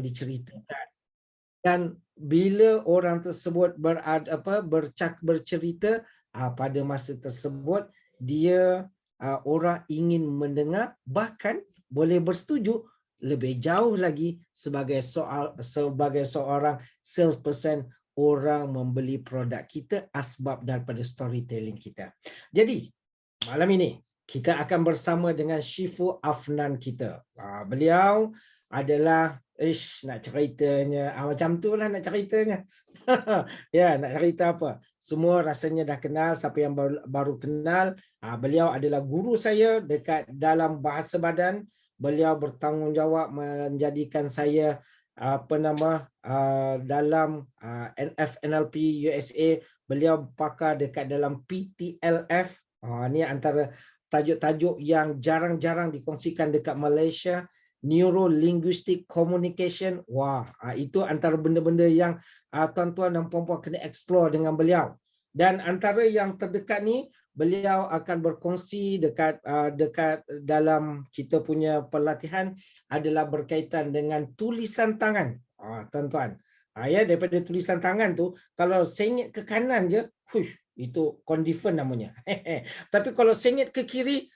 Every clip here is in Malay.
diceritakan. Dan bila orang tersebut bercerita, pada masa tersebut dia orang ingin mendengar, bahkan boleh bersetuju lebih jauh lagi sebagai seorang salesperson, orang membeli produk kita asbab daripada storytelling kita. Jadi malam ini kita akan bersama dengan Syifu Afnan kita. Beliau adalah nak ceritanya macam tu lah nak ceritanya. Ya, nak cerita apa? Semua rasanya dah kenal. Siapa yang baru kenal, beliau adalah guru saya dekat dalam bahasa badan. Beliau bertanggungjawab menjadikan saya dalam NLP USA. Beliau pakar dekat dalam PTLF. Ni antara tajuk-tajuk yang jarang-jarang dikongsikan dekat Malaysia. Neuro Linguistic Communication. Itu antara benda-benda yang tuan-tuan dan puan-puan kena explore dengan beliau. Dan antara yang terdekat ni, beliau akan berkongsi dekat dalam kita punya pelatihan adalah berkaitan dengan tulisan tangan. Tuan-tuan, ya, daripada tulisan tangan tu, kalau sengit ke kanan je, itu condition namanya. Tapi kalau sengit ke kiri,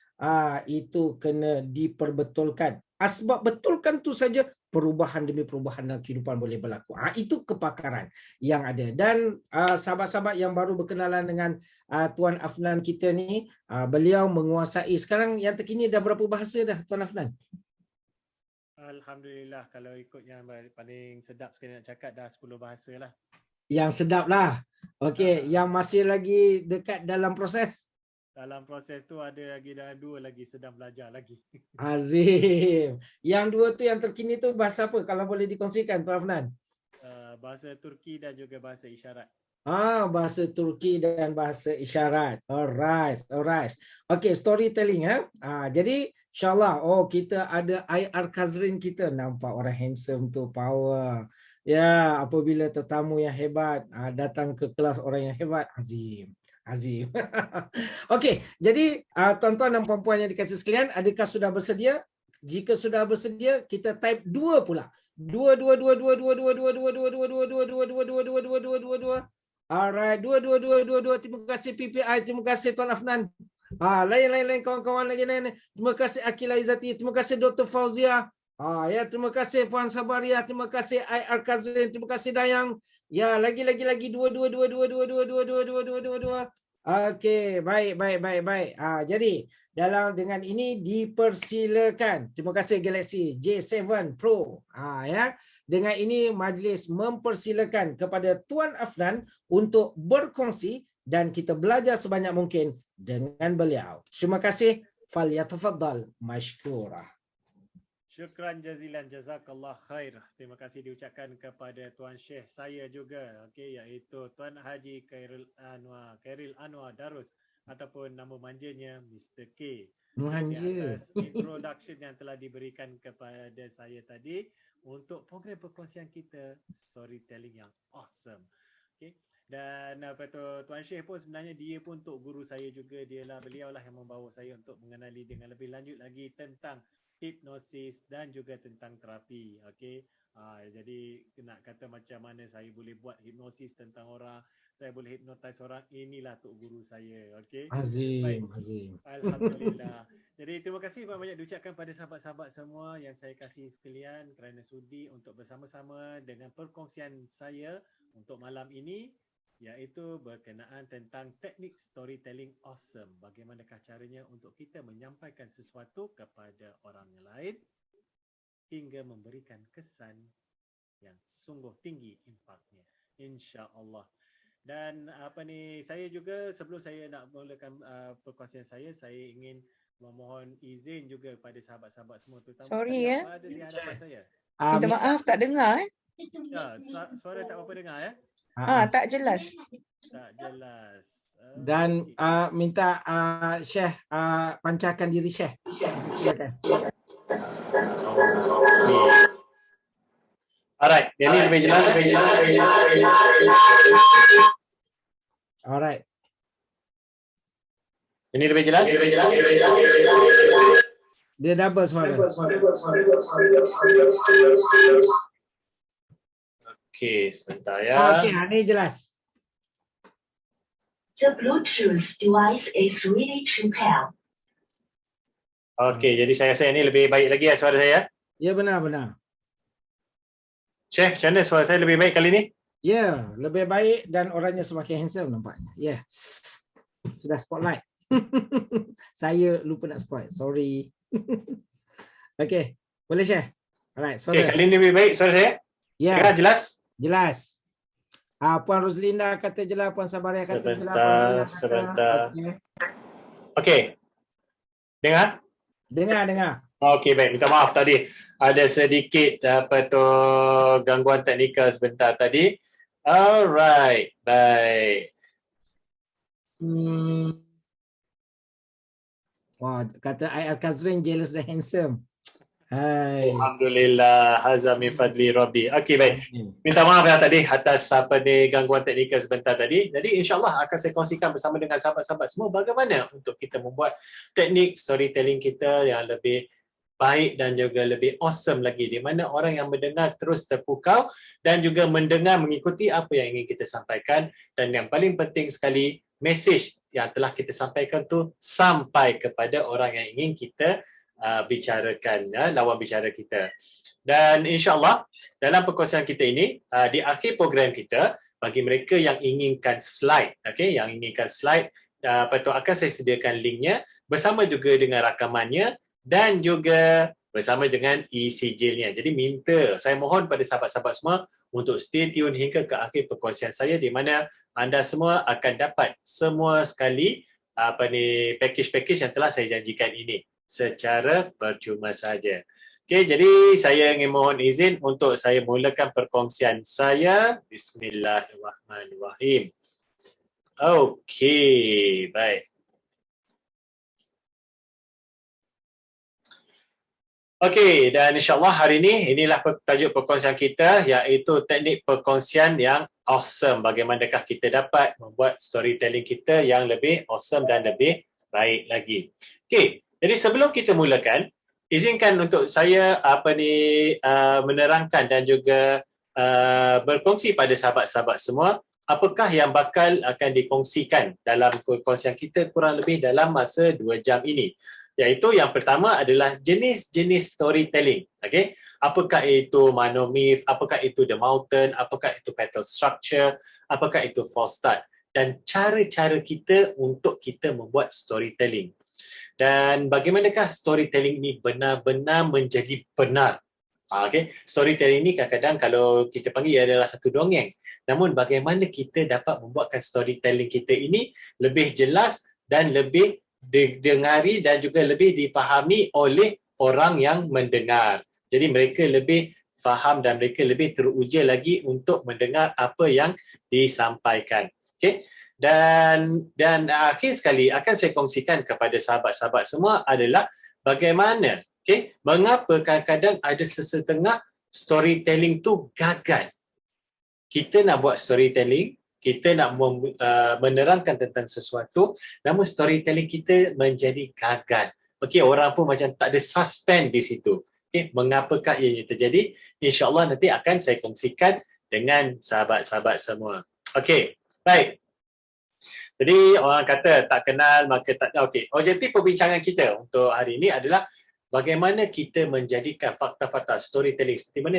itu kena diperbetulkan. Asbab betulkan tu saja, perubahan demi perubahan dalam kehidupan boleh berlaku. Itu kepakaran yang ada. Dan sahabat-sahabat yang baru berkenalan dengan Tuan Afnan kita ni, beliau menguasai sekarang yang terkini dah berapa bahasa dah Tuan Afnan? Alhamdulillah, kalau ikut yang paling sedap sekali nak cakap dah 10 bahasa lah. Yang sedap lah. Okey, yang masih lagi dekat dalam proses? Dalam proses tu ada lagi dah 2 lagi sedang belajar lagi. Azim. Yang 2 tu yang terkini tu bahasa apa kalau boleh dikongsikan Tuan Afnan? Bahasa Turki dan juga bahasa isyarat. Bahasa Turki dan bahasa isyarat. Alright. Okey, storytelling jadi insyaAllah kita ada IR Kazrin kita. Nampak orang handsome tu, power. Ya, apabila tetamu yang hebat datang ke kelas orang yang hebat, Azim. Okey, jadi tuan-tuan dan puan-puan yang dikasihi sekalian, adakah sudah bersedia? Jika sudah bersedia, kita type 2 pula. 2. Alright, 2. Terima kasih PPI, terima kasih Tuan Afnan. Lain kawan-kawan lagi lain. Terima kasih Akila Izzati, terima kasih Dr. Fauzia. Ya, terima kasih Puan Sabaria, terima kasih IR Kazrin, terima kasih Dayang. Ya, lagi 2. Okey, baik. Jadi dengan ini dipersilakan. Terima kasih Galaxy J7 Pro. Ya. Dengan ini majlis mempersilakan kepada Tuan Afnan untuk berkongsi dan kita belajar sebanyak mungkin dengan beliau. Terima kasih. Falyatafaddal mashkurah. Syukran jazilan, jazakallah khair. Terima kasih diucapkan kepada Tuan Syekh saya juga, iaitu Tuan Haji Khairil Anwar Darus ataupun nama manjanya Mr. K. Manja. Atas introduction yang telah diberikan kepada saya tadi untuk program perkongsian kita storytelling yang awesome. Dan Tuan Syekh pun sebenarnya dia pun untuk guru saya juga, beliaulah yang membawa saya untuk mengenali dengan lebih lanjut lagi tentang hipnosis dan juga tentang terapi. Jadi nak kata macam mana saya boleh buat hipnosis tentang orang, saya boleh hipnotis orang, inilah tok guru saya. Azim. Alhamdulillah. Jadi terima kasih banyak diucapkan pada sahabat-sahabat semua yang saya kasih sekalian kerana sudi untuk bersama-sama dengan perkongsian saya untuk malam ini, iaitu berkenaan tentang teknik storytelling awesome. Bagaimanakah caranya untuk kita menyampaikan sesuatu kepada orang lain hingga memberikan kesan yang sungguh tinggi impaknya, insya-Allah. Dan saya juga sebelum saya nak mulakan perkongsian saya ingin memohon izin juga kepada sahabat-sahabat semua, terutama yang ada di hadapan saya. Minta maaf tak dengar Ya, suara tak apa dengar ya. Tak jelas. Dan minta Syekh pancarkan diri Syekh. Silakan. Alright, jadi lebih jelas. Alright. Ini lebih jelas? Dia double suara. Okey, sebentar ya. Okey, ni jelas. The Bluetooth device is ready to pair. Okey, jadi saya rasa ini lebih baik lagi ya suara saya. Ya, benar. Syekh, macam mana suara saya lebih baik kali ni? Ya, lebih baik dan orangnya semakin handsome nampaknya. Ya. Sudah spotlight. Saya lupa nak spotlight. Sorry. Okey, boleh Syekh? Alright, Okey, suara. kali ni lebih baik suara saya? Ya, Dengar jelas? jelas. Puan Roslinda kata jelas, Puan Sabaria kata jelas. Sebentar, Puan Mia kata, sebentar. okey. Okey. Dengar? Dengar. Okey, baik. Minta maaf tadi. Ada sedikit gangguan teknikal sebentar tadi. Alright, baik. Wah, kata Al-Kazrin jealous dan handsome. Hai. Alhamdulillah, hazza min fadli rabbi. Okey, baik. Minta maaf ya tadi atas gangguan teknikal sebentar tadi. Jadi insyaAllah akan saya kongsikan bersama dengan sahabat-sahabat semua bagaimana untuk kita membuat teknik storytelling kita yang lebih baik dan juga lebih awesome lagi, di mana orang yang mendengar terus terpukau dan juga mendengar mengikuti apa yang ingin kita sampaikan, dan yang paling penting sekali, message yang telah kita sampaikan tu sampai kepada orang yang ingin kita bicarakan, lawan bicara kita. Dan insyaAllah dalam perkongsian kita ini, di akhir program kita, bagi mereka yang inginkan slide, yang inginkan slide, akan saya sediakan linknya bersama juga dengan rakamannya dan juga bersama dengan e-sijilnya. Jadi saya mohon pada sahabat-sahabat semua untuk stay tune hingga ke akhir perkongsian saya, di mana anda semua akan dapat semua sekali package-package yang telah saya janjikan ini secara percuma saja. Okey, jadi saya ingin mohon izin untuk saya mulakan perkongsian saya. Bismillahirrahmanirrahim. Okey, baik. Okey, dan insyaAllah hari ini inilah tajuk perkongsian kita, iaitu teknik perkongsian yang awesome. Bagaimanakah kita dapat membuat storytelling kita yang lebih awesome dan lebih baik lagi. Okey, jadi sebelum kita mulakan, izinkan untuk saya menerangkan dan juga berkongsi pada sahabat-sahabat semua apakah yang bakal akan dikongsikan dalam perkongsian kita kurang lebih dalam masa 2 jam ini. Iaitu yang pertama adalah jenis-jenis storytelling. Okay? Apakah itu monomyth, apakah itu the mountain, apakah itu petal structure, apakah itu false start, dan cara-cara kita untuk kita membuat storytelling. Dan bagaimanakah storytelling ini benar-benar menjadi benar. Okay? Storytelling ini kadang-kadang kalau kita panggil ia adalah satu dongeng. Namun bagaimana kita dapat membuatkan storytelling kita ini lebih jelas dan lebih didengari dan juga lebih dipahami oleh orang yang mendengar. Jadi mereka lebih faham dan mereka lebih teruja lagi untuk mendengar apa yang disampaikan. Okay? Dan akhir sekali akan saya kongsikan kepada sahabat-sahabat semua adalah bagaimana, mengapa kadang-kadang ada sesetengah storytelling tu gagal. Kita nak buat storytelling, kita nak menerangkan tentang sesuatu, namun storytelling kita menjadi gagal. Orang pun macam tak ada suspense di situ. Mengapakah ianya terjadi? InsyaAllah nanti akan saya kongsikan dengan sahabat-sahabat semua. Baik. Jadi orang kata tak kenal maka tak tahu. Objektif perbincangan kita untuk hari ini adalah bagaimana kita menjadikan fakta-fakta storytelling seperti mana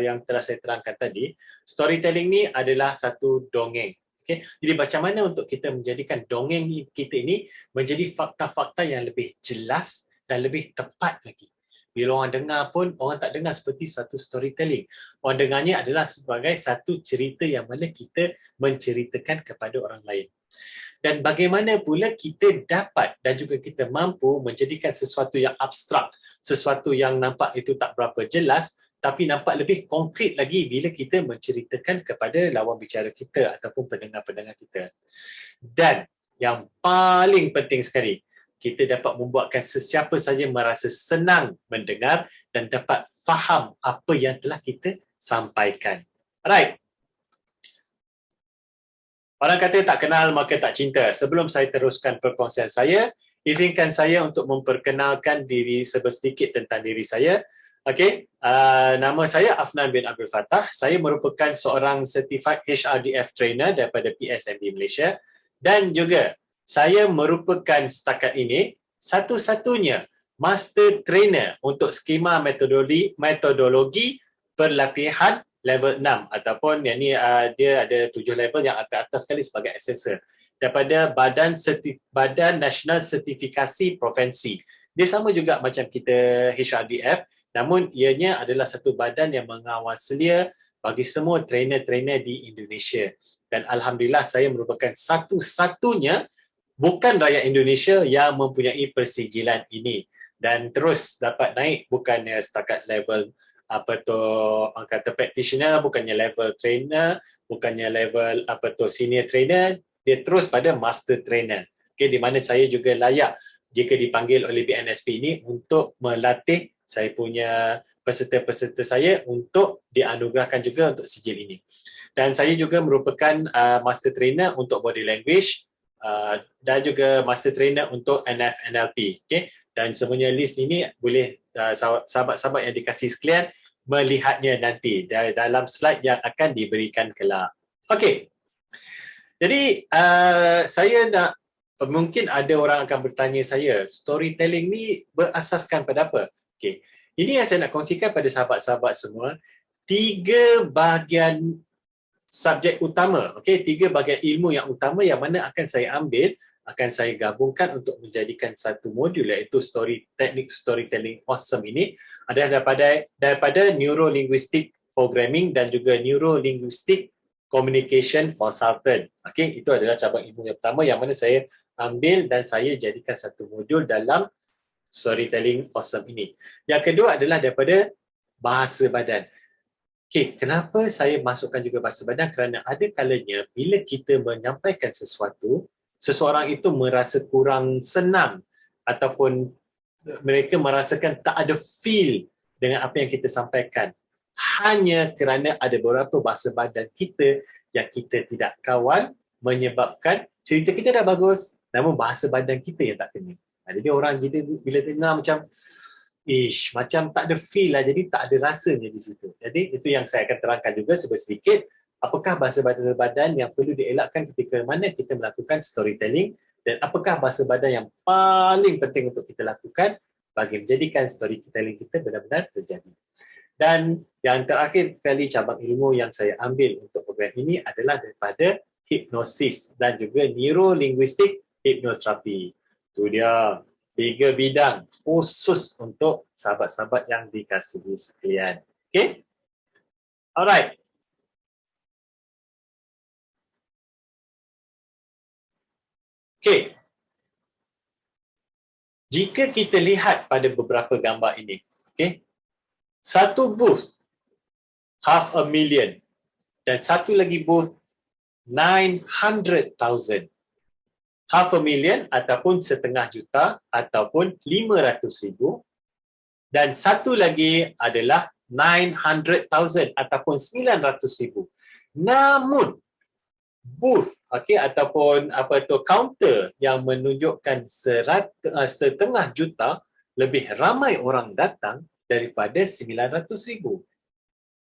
yang telah saya terangkan tadi. Storytelling ni adalah satu dongeng. Jadi macam mana untuk kita menjadikan dongeng kita ini menjadi fakta-fakta yang lebih jelas dan lebih tepat lagi. Bila orang dengar pun, orang tak dengar seperti satu storytelling. Orang dengarnya adalah sebagai satu cerita yang mana kita menceritakan kepada orang lain. Dan bagaimana pula kita dapat dan juga kita mampu menjadikan sesuatu yang abstrak, sesuatu yang nampak itu tak berapa jelas, tapi nampak lebih konkret lagi bila kita menceritakan kepada lawan bicara kita ataupun pendengar-pendengar kita. Dan yang paling penting sekali, kita dapat membuatkan sesiapa saja merasa senang mendengar dan dapat faham apa yang telah kita sampaikan. Alright. Orang kata tak kenal maka tak cinta. Sebelum saya teruskan perkongsian saya, izinkan saya untuk memperkenalkan diri sedikit tentang diri saya. Okey, nama saya Afnan bin Abdul Fattah. Saya merupakan seorang certified HRDF trainer daripada PSMB Malaysia dan juga saya merupakan setakat ini satu-satunya master trainer untuk skema metodologi perlatihan level 6 ataupun yang ni dia ada 7 level yang atas sekali sebagai assessor daripada Badan Nasional Sertifikasi Provinsi. Dia sama juga macam kita HRDF, namun ianya adalah satu badan yang mengawal selia bagi semua trainer-trainer di Indonesia. Dan alhamdulillah saya merupakan satu-satunya bukan rakyat Indonesia yang mempunyai persijilan ini dan terus dapat naik bukannya setakat level orang kata practitioner, bukannya level trainer, bukannya level senior trainer, dia terus pada master trainer. Okay, di mana saya juga layak jika dipanggil oleh BNSP ini untuk melatih saya punya peserta-peserta saya untuk dianugerahkan juga untuk sijil ini. Dan saya juga merupakan master trainer untuk body language dan juga master trainer untuk NF-NLP. Okay? Dan semuanya list ini boleh sahabat-sahabat yang dikasihi sekalian melihatnya nanti dalam slide yang akan diberikan kelak. Okey. Jadi saya nak, mungkin ada orang akan bertanya saya, storytelling ni berasaskan pada apa? Okey. Ini yang saya nak kongsikan pada sahabat-sahabat semua, 3 bahagian subjek utama, okey, 3 bahagian ilmu yang utama yang mana akan saya ambil, akan saya gabungkan untuk menjadikan satu modul iaitu teknik storytelling awesome ini adalah daripada neuro-linguistic programming dan juga neuro-linguistic communication consultant. Okey, itu adalah cabang ilmu yang pertama yang mana saya ambil dan saya jadikan satu modul dalam storytelling awesome ini. Yang kedua adalah daripada bahasa badan. Okey, kenapa saya masukkan juga bahasa badan? Kerana ada kalanya bila kita menyampaikan sesuatu, seseorang itu merasa kurang senang ataupun mereka merasakan tak ada feel dengan apa yang kita sampaikan. Hanya kerana ada beberapa bahasa badan kita yang kita tidak kawal menyebabkan cerita kita dah bagus, namun bahasa badan kita yang tak kena. Jadi orang kita bila dengar macam macam tak ada feel lah, jadi tak ada rasanya di situ. Jadi itu yang saya akan terangkan juga sedikit. Apakah bahasa badan yang perlu dielakkan ketika mana kita melakukan storytelling dan apakah bahasa badan yang paling penting untuk kita lakukan bagi menjadikan storytelling kita benar-benar terjadi. Dan yang terakhir kali cabang ilmu yang saya ambil untuk program ini adalah daripada hipnosis dan juga neuro-linguistic hypnotherapy. Itu dia 3 bidang khusus untuk sahabat-sahabat yang dikasihi sekalian. Okay? Alright. Okay. Jika kita lihat pada beberapa gambar ini, okay, satu booth 500,000 dan satu lagi booth 900,000. 500,000 ataupun setengah juta ataupun 500,000 dan satu lagi adalah 900,000 ataupun 900,000. Namun booth ataupun counter yang menunjukkan setengah juta lebih ramai orang datang daripada 900,000.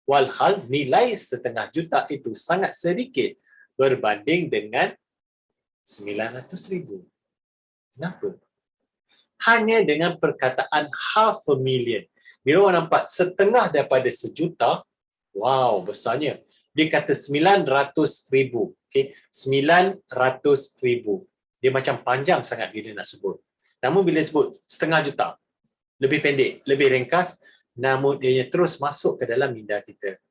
Walhal nilai setengah juta itu sangat sedikit berbanding dengan 900,000. Kenapa? Hanya dengan perkataan 500,000. Bila orang nampak setengah daripada sejuta, wow, besarnya. Dia kata 900,000. Okay? 900,000. Dia macam panjang sangat bila nak sebut. Namun bila sebut setengah juta, lebih pendek, lebih ringkas, namun dia terus masuk ke dalam minda kita.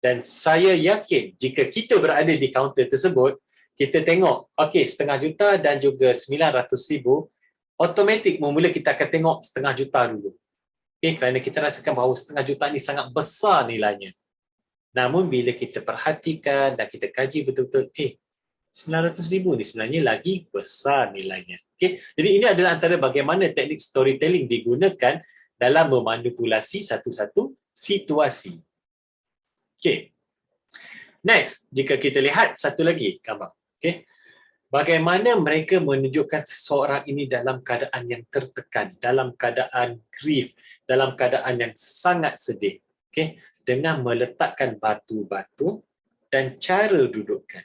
Dan saya yakin jika kita berada di kaunter tersebut, kita tengok, okey, setengah juta dan juga 900,000, automatik mula kita akan tengok setengah juta dulu. Okay, kerana kita rasakan bahawa setengah juta ni sangat besar nilainya. Namun bila kita perhatikan dan kita kaji betul-betul, 900,000 ni sebenarnya lagi besar nilainya. Okay? Jadi ini adalah antara bagaimana teknik storytelling digunakan dalam memanipulasi satu-satu situasi. Okay. Next, jika kita lihat satu lagi gambar. Okay. bagaimana mereka menunjukkan seseorang ini dalam keadaan yang tertekan, dalam keadaan grief, dalam keadaan yang sangat sedih. Okay? Dengan meletakkan batu-batu dan cara dudukkan.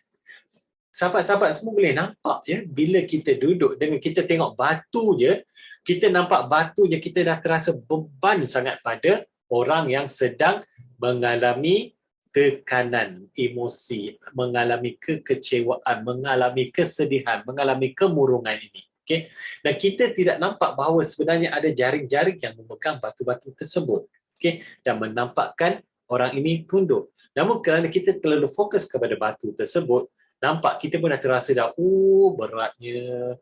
Sahabat-sahabat semua boleh nampak ya, bila kita duduk dengan kita tengok batu je, kita nampak batu je, kita dah terasa beban sangat pada orang yang sedang mengalami tekanan emosi, mengalami kekecewaan, mengalami kesedihan, mengalami kemurungan ini. Okay? Dan kita tidak nampak bahawa sebenarnya ada jaring-jaring yang memegang batu-batu tersebut. Okay? Dan menampakkan orang ini tunduk. Namun kerana kita terlalu fokus kepada batu tersebut, nampak kita pun dah terasa dah, beratnya,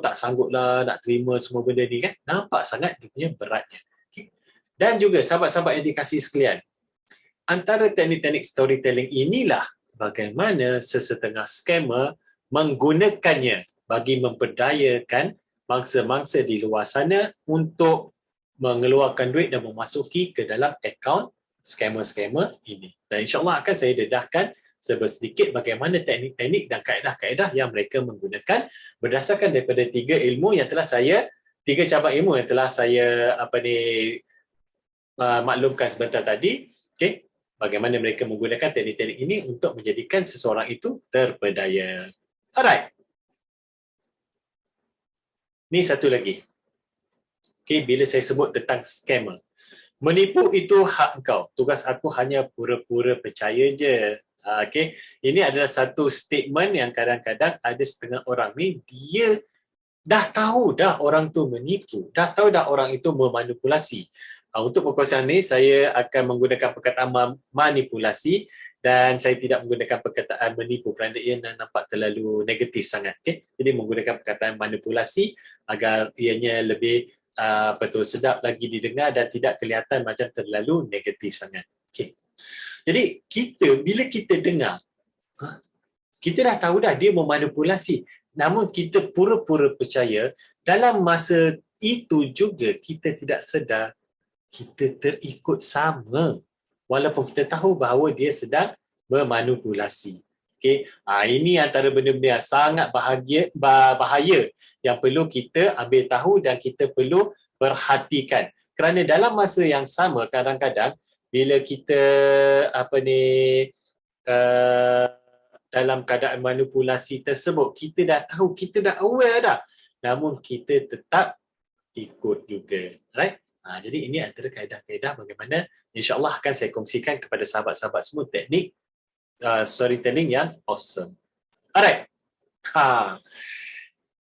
tak sangguplah nak terima semua benda ni kan. Nampak sangat dia punya beratnya. Okay? Dan juga sahabat-sahabat yang dikasihi sekalian, antara teknik-teknik storytelling inilah bagaimana sesetengah scammer menggunakannya bagi memperdayakan mangsa-mangsa di luar sana untuk mengeluarkan duit dan memasuki ke dalam akaun scammer-scammer ini. Dan insyaAllah akan saya dedahkan sedikit bagaimana teknik-teknik dan kaedah-kaedah yang mereka menggunakan berdasarkan daripada tiga cabang ilmu yang telah saya maklumkan sebentar tadi. Okay? Bagaimana mereka menggunakan teknik-teknik ini untuk menjadikan seseorang itu terpedaya. Alright. Ni satu lagi. Okay, bila saya sebut tentang scammer. Menipu itu hak engkau. Tugas aku hanya pura-pura percaya je. Okay. Ini adalah satu statement yang kadang-kadang ada setengah orang ni, dia dah tahu dah orang tu menipu. Dah tahu dah orang itu memanipulasi. Untuk perkongsian ini, saya akan menggunakan perkataan manipulasi dan saya tidak menggunakan perkataan menipu kerana ia nampak terlalu negatif sangat. Okay? Jadi menggunakan perkataan manipulasi agar ianya lebih betul sedap lagi didengar dan tidak kelihatan macam terlalu negatif sangat. Okay. Jadi bila kita dengar, kita dah tahu dah dia memanipulasi. Namun kita pura-pura percaya, dalam masa itu juga kita tidak sedar kita terikut sama walaupun kita tahu bahawa dia sedang memanipulasi. Okay. Ini antara benda-benda yang sangat bahaya yang perlu kita ambil tahu dan kita perlu perhatikan. Kerana dalam masa yang sama kadang-kadang bila kita dalam keadaan manipulasi tersebut, kita dah tahu, kita dah aware dah. Namun kita tetap ikut juga. Right? Jadi ini antara kaedah-kaedah bagaimana insyaAllah akan saya kongsikan kepada sahabat-sahabat semua teknik storytelling yang awesome. Alright.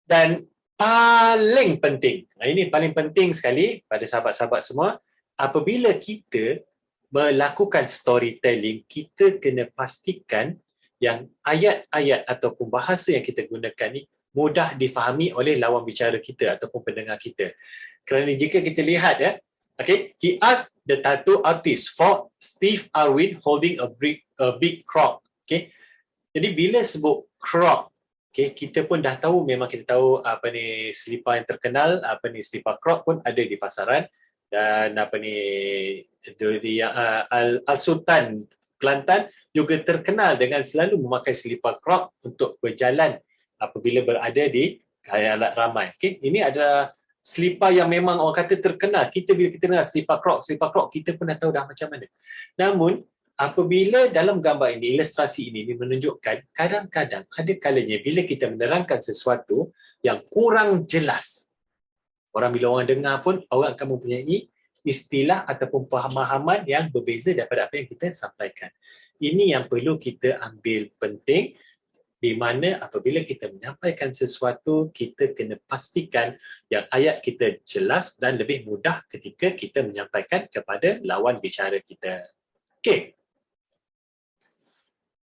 Dan paling penting, ini paling penting sekali pada sahabat-sahabat semua, apabila kita melakukan storytelling, kita kena pastikan yang ayat-ayat ataupun bahasa yang kita gunakan ni mudah difahami oleh lawan bicara kita ataupun pendengar kita. Kerana jika kita lihat okay, he asked the tattoo artist for Steve Irwin holding a big crock. Okay, jadi bila sebut crock, okay, kita pun dah tahu, memang kita tahu selipar yang terkenal, selipar crock pun ada di pasaran dan Al-Sultan Kelantan juga terkenal dengan selalu memakai selipar crock untuk berjalan apabila berada di khalayak ramai. Okay, ini adalah selipar yang memang orang kata terkenal. Bila kita dengar selipar crock, kita pun dah tahu dah macam mana. Namun, apabila dalam gambar ini, ilustrasi ini menunjukkan kadang-kadang ada kalanya bila kita menerangkan sesuatu yang kurang jelas, bila orang dengar pun, orang akan mempunyai istilah ataupun pemahaman yang berbeza daripada apa yang kita sampaikan. Ini yang perlu kita ambil penting, di mana apabila kita menyampaikan sesuatu, kita kena pastikan yang ayat kita jelas dan lebih mudah ketika kita menyampaikan kepada lawan bicara kita. Okey.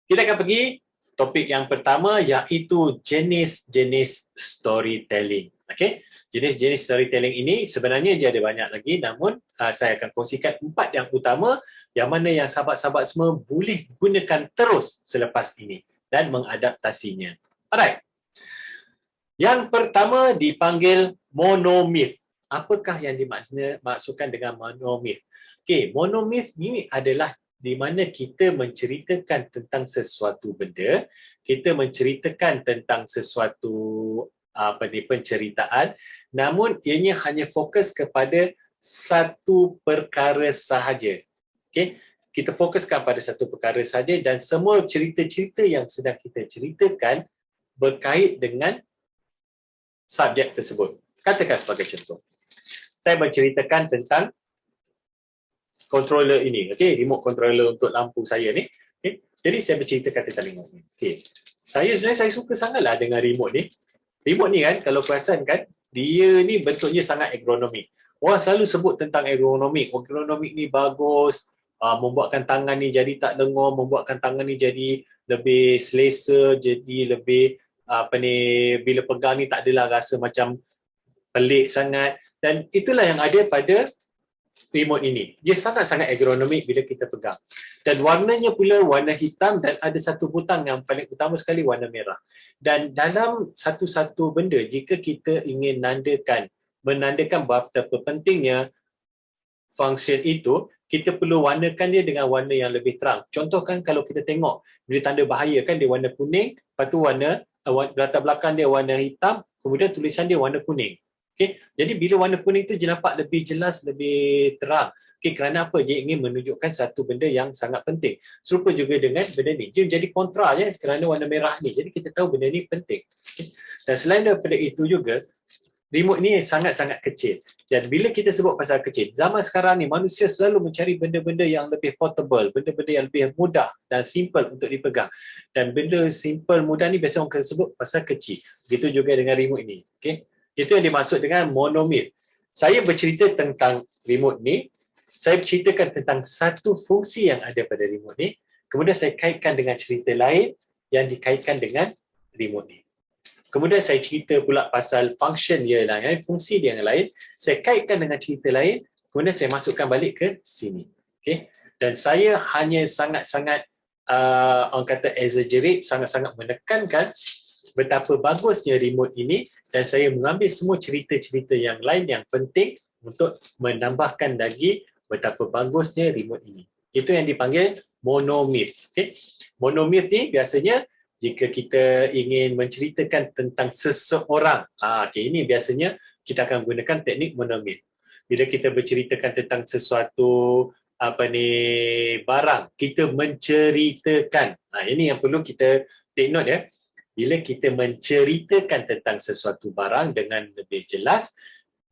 Kita akan pergi topik yang pertama, iaitu jenis-jenis storytelling. Okey. Jenis-jenis storytelling ini sebenarnya dia ada banyak lagi, namun saya akan kongsikan 4 yang utama yang mana yang sahabat-sahabat semua boleh gunakan terus selepas ini dan mengadaptasinya. Alright. Yang pertama dipanggil monomyth. Apakah yang dimaksudkan dengan monomyth? Okey, monomyth ini adalah di mana kita menceritakan tentang sesuatu benda, kita menceritakan tentang sesuatu penceritaan, namun ianya hanya fokus kepada satu perkara sahaja. Okey, kita fokuskan pada satu perkara sahaja dan semua cerita-cerita yang sedang kita ceritakan berkait dengan subjek tersebut. Katakan sebagai contoh, saya menceritakan tentang controller ini, okey, remote controller untuk lampu saya ni. Okay. Jadi saya berceritakan tentang remote ni. Okey. Sebenarnya saya suka sangatlah dengan remote ni. Remote ni kan, kalau perasan kan, dia ni bentuknya sangat ergonomik. Orang selalu sebut tentang ergonomik. Ergonomik ni bagus, membuatkan tangan ni jadi tak lengur, membuatkan tangan ni jadi lebih selesa, jadi lebih bila pegang ni tak adalah rasa macam pelik sangat. Dan itulah yang ada pada remote ini. Dia sangat-sangat ergonomik bila kita pegang. Dan warnanya pula warna hitam dan ada satu butang yang paling utama sekali warna merah. Dan dalam satu-satu benda, jika kita ingin menandakan betapa pentingnya function itu, kita perlu warnakan dia dengan warna yang lebih terang. Contoh kan kalau kita tengok, bila tanda bahaya kan dia warna kuning, lepas tu latar belakang dia warna hitam, kemudian tulisan dia warna kuning. Okay. Jadi bila warna kuning tu dia nampak lebih jelas, lebih terang. Okay, kerana apa? Dia ingin menunjukkan satu benda yang sangat penting. Serupa juga dengan benda ni. Dia menjadi kontra je kerana warna merah ni. Jadi kita tahu benda ni penting. Okay. Dan selain daripada itu juga, remote ni sangat-sangat kecil. Dan bila kita sebut pasal kecil, zaman sekarang ni manusia selalu mencari benda-benda yang lebih portable, benda-benda yang lebih mudah dan simple untuk dipegang. Dan benda simple, mudah ni biasa orang sebut pasal kecil. Begitu juga dengan remote ni. Okay. Itu yang dimaksud dengan monomir. Saya bercerita tentang remote ni, saya berceritakan tentang satu fungsi yang ada pada remote ni, kemudian saya kaitkan dengan cerita lain yang dikaitkan dengan remote ni. Kemudian saya cerita pula pasal function dia lain, fungsi dia yang lain, saya kaitkan dengan cerita lain, kemudian saya masukkan balik ke sini. Okay? Dan saya hanya sangat-sangat, orang kata exaggerate, sangat-sangat menekankan betapa bagusnya remote ini dan saya mengambil semua cerita-cerita yang lain yang penting untuk menambahkan lagi betapa bagusnya remote ini. Itu yang dipanggil monomyth. Okay? Monomyth ni biasanya jika kita ingin menceritakan tentang seseorang, ini biasanya kita akan gunakan teknik monomyth. Bila kita berceritakan tentang sesuatu barang, kita menceritakan. Ini yang perlu kita take note ya. Bila kita menceritakan tentang sesuatu barang dengan lebih jelas,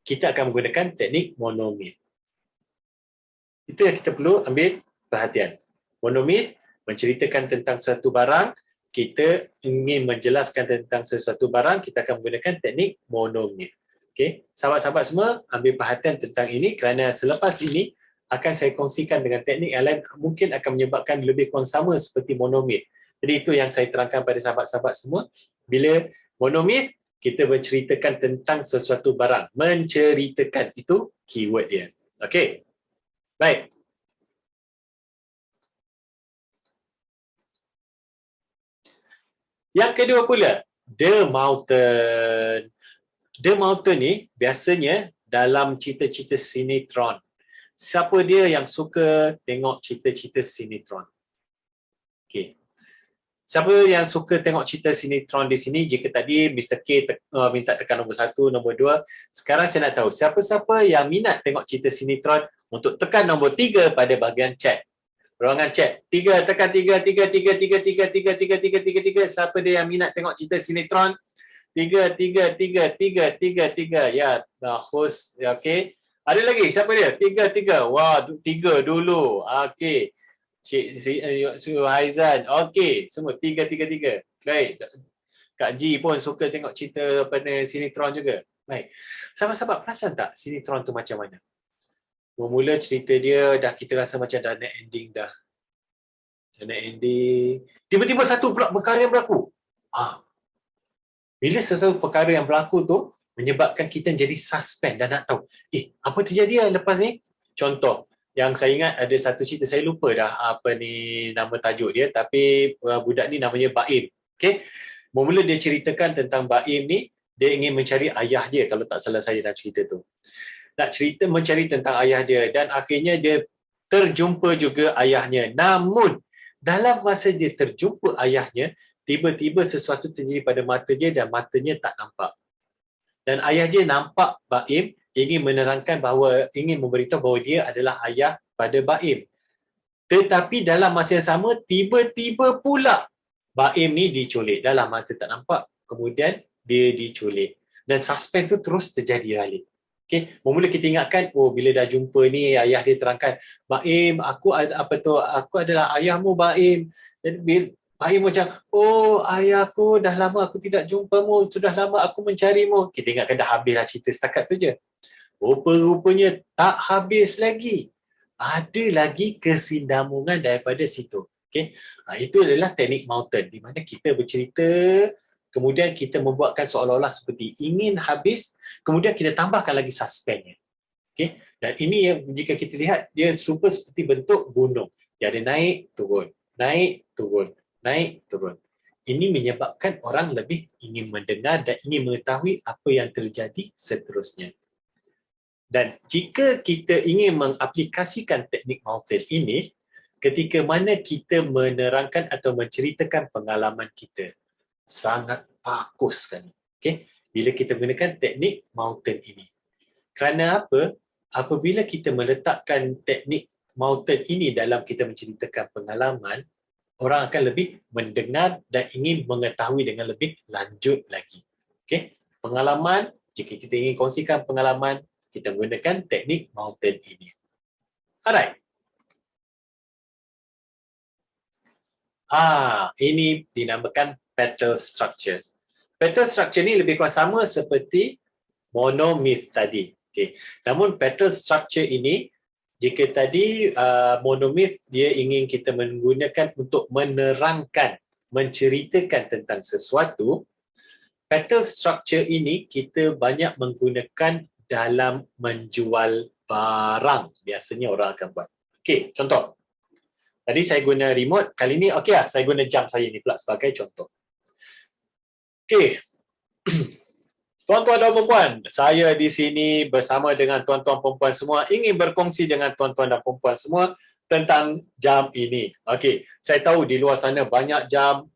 kita akan menggunakan teknik monomyth. Itu yang kita perlu ambil perhatian. Monomyth, menceritakan tentang sesuatu barang, kita ingin menjelaskan tentang sesuatu barang, kita akan menggunakan teknik monomyth. Okay. Sahabat-sahabat semua, ambil perhatian tentang ini kerana selepas ini akan saya kongsikan dengan teknik yang lain mungkin akan menyebabkan lebih kurang sama seperti monomyth. Jadi itu yang saya terangkan pada sahabat-sahabat semua. Bila monomyth, kita berceritakan tentang sesuatu barang. Menceritakan, itu keyword dia. Okey. Baik. Yang kedua pula, The Mountain. The Mountain ni biasanya dalam cerita-cerita sinetron. Siapa dia yang suka tengok cerita-cerita sinetron? Okey. Siapa yang suka tengok cerita sinetron di sini? Jika tadi Mr. K minta tekan nombor 1, nombor 2. Sekarang saya nak tahu siapa-siapa yang minat tengok cerita sinetron untuk tekan nombor 3 pada bahagian chat. Ruangan chat. 3, tekan 3, 3, 3, 3, 3, 3, 3, 3, 3, 3. Siapa dia yang minat tengok cerita sinetron? 3, 3, 3, 3, 3, 3. Ya, host. Okey. Ada lagi? Siapa dia? 3, 3. Wah, 3 dulu. Okey. Cik Haizan. Okey, semua 3, 3, 3. Baik. Kak Ji pun suka tengok cerita sinetron juga. Baik. Sahabat-sahabat perasan tak sinetron tu macam mana? Mula cerita dia dah kita rasa macam dah nak ending dah. Dah nak ending. Tiba-tiba satu perkara yang berlaku. Bila sesuatu perkara yang berlaku tu menyebabkan kita jadi suspend dan nak tahu, apa terjadi lepas ni? Contoh, yang saya ingat ada satu cerita, saya lupa dah nama tajuk dia, tapi budak ni namanya Baim. Okey. Mula dia ceritakan tentang Baim ni, dia ingin mencari ayah dia kalau tak salah saya dalam cerita tu. Nak mencari tentang ayah dia dan akhirnya dia terjumpa juga ayahnya. Namun dalam masa dia terjumpa ayahnya, tiba-tiba sesuatu terjadi pada mata dia dan matanya tak nampak. Dan ayah dia nampak Baim, ingin menerangkan bahawa, ingin memberitahu bahawa dia adalah ayah pada Baim. Tetapi dalam masa yang sama, tiba-tiba pula Baim ni diculik. Dalam mata tak nampak, kemudian dia diculik. Dan suspens tu terus terjadi balik. Okay. Mula kita ingatkan, oh bila dah jumpa ni, ayah dia terangkan, Baim, aku adalah ayahmu Baim. Dan Baim macam, oh ayahku, dah lama aku tidak jumpamu, sudah lama aku mencarimu. Kita ingatkan dah habislah cerita setakat tu je. Rupa-rupanya tak habis lagi. Ada lagi kesinambungan daripada situ. Okay? Itu adalah teknik mountain, di mana kita bercerita, kemudian kita membuatkan seolah-olah seperti ingin habis, kemudian kita tambahkan lagi suspensnya. Okay? Dan ini yang jika kita lihat, dia serupa seperti bentuk gunung. Dia ada naik, turun, naik, turun, naik, turun. Ini menyebabkan orang lebih ingin mendengar dan ingin mengetahui apa yang terjadi seterusnya. Dan jika kita ingin mengaplikasikan teknik mountain ini, ketika mana kita menerangkan atau menceritakan pengalaman kita, sangat bagus sekali. Okay? Bila kita menggunakan teknik mountain ini. Kerana apa? Apabila kita meletakkan teknik mountain ini dalam kita menceritakan pengalaman, orang akan lebih mendengar dan ingin mengetahui dengan lebih lanjut lagi. Okay? Pengalaman, jika kita ingin kongsikan pengalaman, kita menggunakan teknik mountain ini. Alright. Ini dinamakan petal structure. Petal structure ni lebih kurang sama seperti monomyth tadi. Okay. Namun petal structure ini, jika tadi monomyth dia ingin kita menggunakan untuk menerangkan, menceritakan tentang sesuatu, petal structure ini kita banyak menggunakan dalam menjual barang. Biasanya orang akan buat. Okey, contoh. Tadi saya guna remote, kali ni okey lah, saya guna jam saya ni pula sebagai contoh. Okey. Tuan-tuan dan perempuan, saya di sini bersama dengan tuan-tuan perempuan semua ingin berkongsi dengan tuan-tuan dan perempuan semua tentang jam ini. Okey, saya tahu di luar sana banyak jam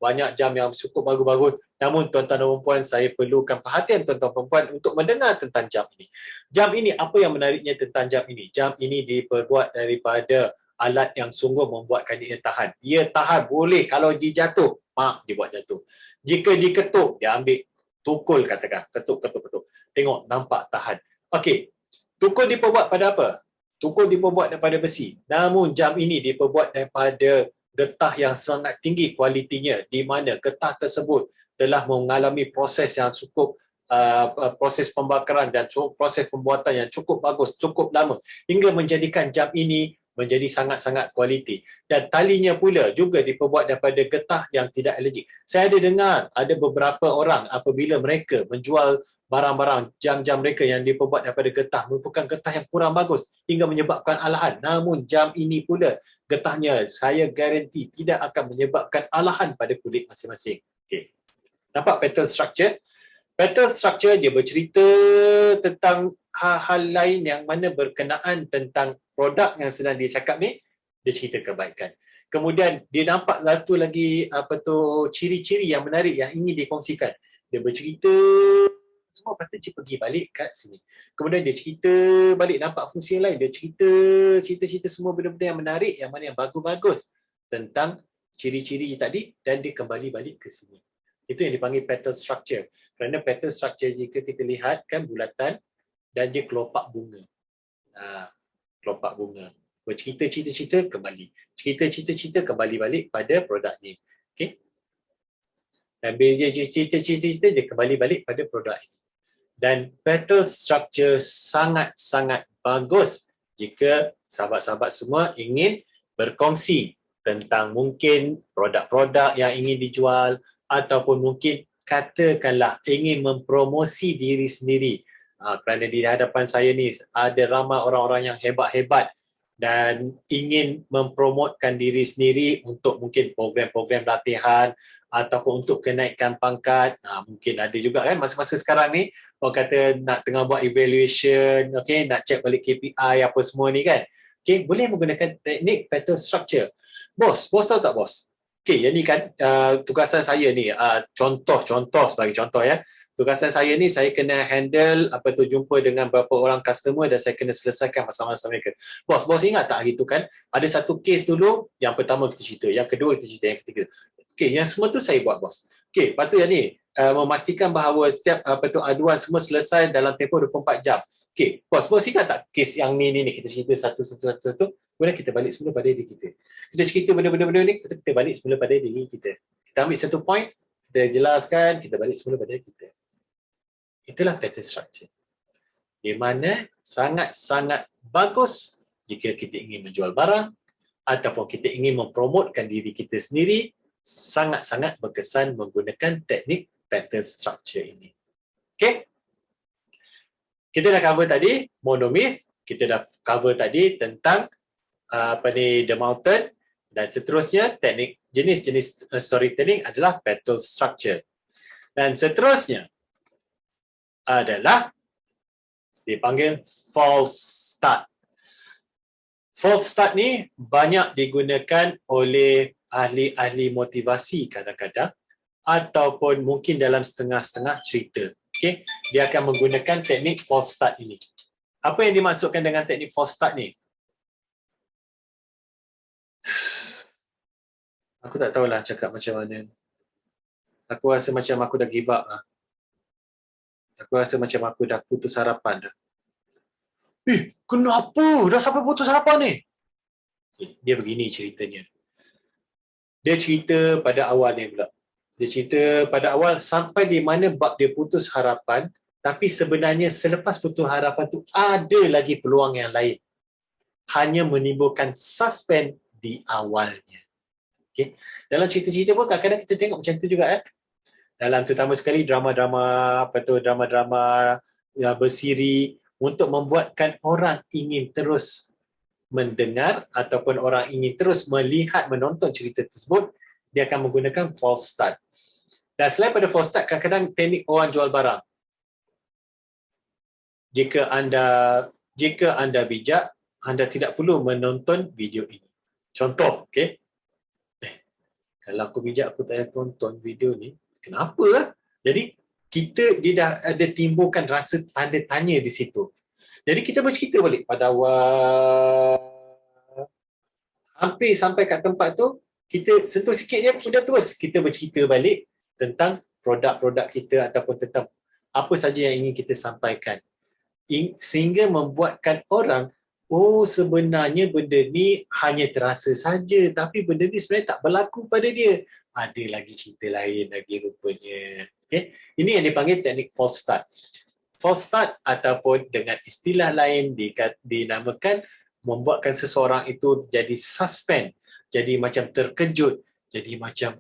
yang cukup bagus-bagus. Namun tuan-tuan dan perempuan, saya perlukan perhatian tuan-tuan perempuan untuk mendengar tentang jam ini. Jam ini, apa yang menariknya tentang jam ini? Jam ini diperbuat daripada alat yang sungguh membuatkan dia tahan. Dia tahan, boleh kalau dia jatuh, dia buat jatuh. Jika diketuk, dia ambil tukul katakan. Ketuk. Tengok, nampak tahan. Okey, tukul diperbuat pada apa? Tukul diperbuat daripada besi. Namun jam ini diperbuat daripada getah yang sangat tinggi kualitinya, di mana getah tersebut telah mengalami proses yang cukup proses pembakaran dan proses pembuatan yang cukup bagus, cukup lama, hingga menjadikan jam ini menjadi sangat-sangat kualiti. Dan talinya pula juga diperbuat daripada getah yang tidak alergik. Saya ada dengar ada beberapa orang apabila mereka menjual barang-barang jam-jam mereka yang diperbuat daripada getah, merupakan getah yang kurang bagus hingga menyebabkan alahan. Namun jam ini pula getahnya saya garanti tidak akan menyebabkan alahan pada kulit masing-masing. Okey. Nampak petal structure? Petal structure dia bercerita tentang hal-hal lain yang mana berkenaan tentang produk yang sedang dia cakap ni, dia cerita kebaikan. Kemudian dia nampak satu lagi ciri-ciri yang menarik yang ingin dikongsikan. Dia bercerita, semua patut pergi balik kat sini. Kemudian dia cerita balik, nampak fungsi yang lain. Dia cerita semua benda-benda yang menarik, yang mana yang bagus-bagus tentang ciri-ciri tadi, dan dia kembali balik ke sini. Itu yang dipanggil petal structure. Kerana petal structure jika kita lihat kan bulatan dan dia kelopak bunga. Kelopak bunga. Bercerita-cerita kembali. Cerita-cerita kembali balik pada produk ni. Okay? Dan bila dia cerita-cerita dia kembali balik pada produk ini. Dan petal structure sangat-sangat bagus jika sahabat-sahabat semua ingin berkongsi tentang mungkin produk-produk yang ingin dijual, ataupun mungkin katakanlah ingin mempromosi diri sendiri. Kerana di hadapan saya ni ada ramai orang-orang yang hebat-hebat dan ingin mempromotkan diri sendiri untuk mungkin program-program latihan ataupun untuk kenaikan pangkat. Mungkin ada juga kan masa-masa sekarang ni orang kata nak tengah buat evaluation, okay, nak check balik KPI apa semua ni kan. Okay, boleh menggunakan teknik petal structure. Bos tahu tak bos? Okay, yang ni kan tugasan saya ni, contoh sebagai contoh ya. Tugasan saya ni, saya kena handle jumpa dengan berapa orang customer dan saya kena selesaikan masalah-masalah mereka. Bos ingat tak hari tu kan, ada satu case dulu, yang pertama kita cerita, yang kedua kita cerita, yang ketiga. Okay, yang semua tu saya buat bos. Okay, lepas tu yang ni, memastikan bahawa setiap aduan semua selesai dalam tempoh 24 jam. Okay, bos ingat tak case yang ni kita cerita satu, kemudian kita balik semula pada diri kita. Kita cerita benda-benda ni, kita balik semula pada diri kita. Kita ambil satu point, kita jelaskan, kita balik semula pada kita. Itulah pattern structure. Di mana sangat-sangat bagus jika kita ingin menjual barang ataupun kita ingin mempromotkan diri kita sendiri, sangat-sangat berkesan menggunakan teknik pattern structure ini. Okay? Kita dah cover tadi monomyth, kita dah cover tadi tentang The Mountain, dan seterusnya teknik jenis-jenis storytelling adalah pattern structure. Dan seterusnya adalah dipanggil false start. False start ni banyak digunakan oleh ahli-ahli motivasi kadang-kadang ataupun mungkin dalam setengah-setengah cerita. Okay? Dia akan menggunakan teknik false start ini. Apa yang dimaksudkan dengan teknik false start ni? Aku tak tahulah cakap macam mana. Aku rasa macam aku dah give up lah. Aku rasa macam aku dah putus harapan dah. Kenapa? Dah sampai putus harapan ni? Dia begini ceritanya. Dia cerita pada awal ni pula. Dia cerita pada awal sampai di mana bab dia putus harapan, tapi sebenarnya selepas putus harapan tu ada lagi peluang yang lain. Hanya menimbulkan suspense di awalnya. Okay. Dalam cerita-cerita pun kadang-kadang kita tengok macam tu juga. Dalam terutama sekali drama-drama bersiri untuk membuatkan orang ingin terus mendengar ataupun orang ingin terus melihat, menonton cerita tersebut, dia akan menggunakan false start. Dan selain pada false start, kadang-kadang teknik orang jual barang. Jika anda bijak, anda tidak perlu menonton video ini. Contoh, okay? Kalau aku bijak, aku tak payah tonton video ni. Kenapa? Jadi, dia dah ada timbulkan rasa tanda tanya di situ. Jadi, kita bercerita balik pada awal. Hampir sampai kat tempat tu, kita sentuh sikit je, sudah terus kita bercerita balik tentang produk-produk kita ataupun tentang apa saja yang ingin kita sampaikan. Sehingga membuatkan orang, sebenarnya benda ni hanya terasa saja, tapi benda ni sebenarnya tak berlaku pada dia. Ada lagi cerita lain lagi rupanya. Okay? Ini yang dipanggil teknik false start. False start ataupun dengan istilah lain dinamakan membuatkan seseorang itu jadi suspense, jadi macam terkejut, jadi macam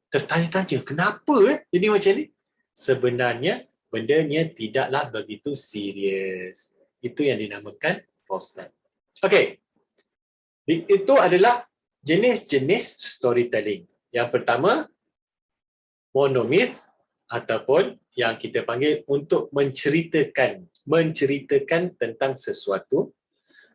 tertanya-tanya, kenapa jadi macam ni? Sebenarnya bendanya tidaklah begitu serius. Itu yang dinamakan false start. Okey. Itu adalah jenis-jenis storytelling. Yang pertama, monomyth ataupun yang kita panggil untuk menceritakan tentang sesuatu.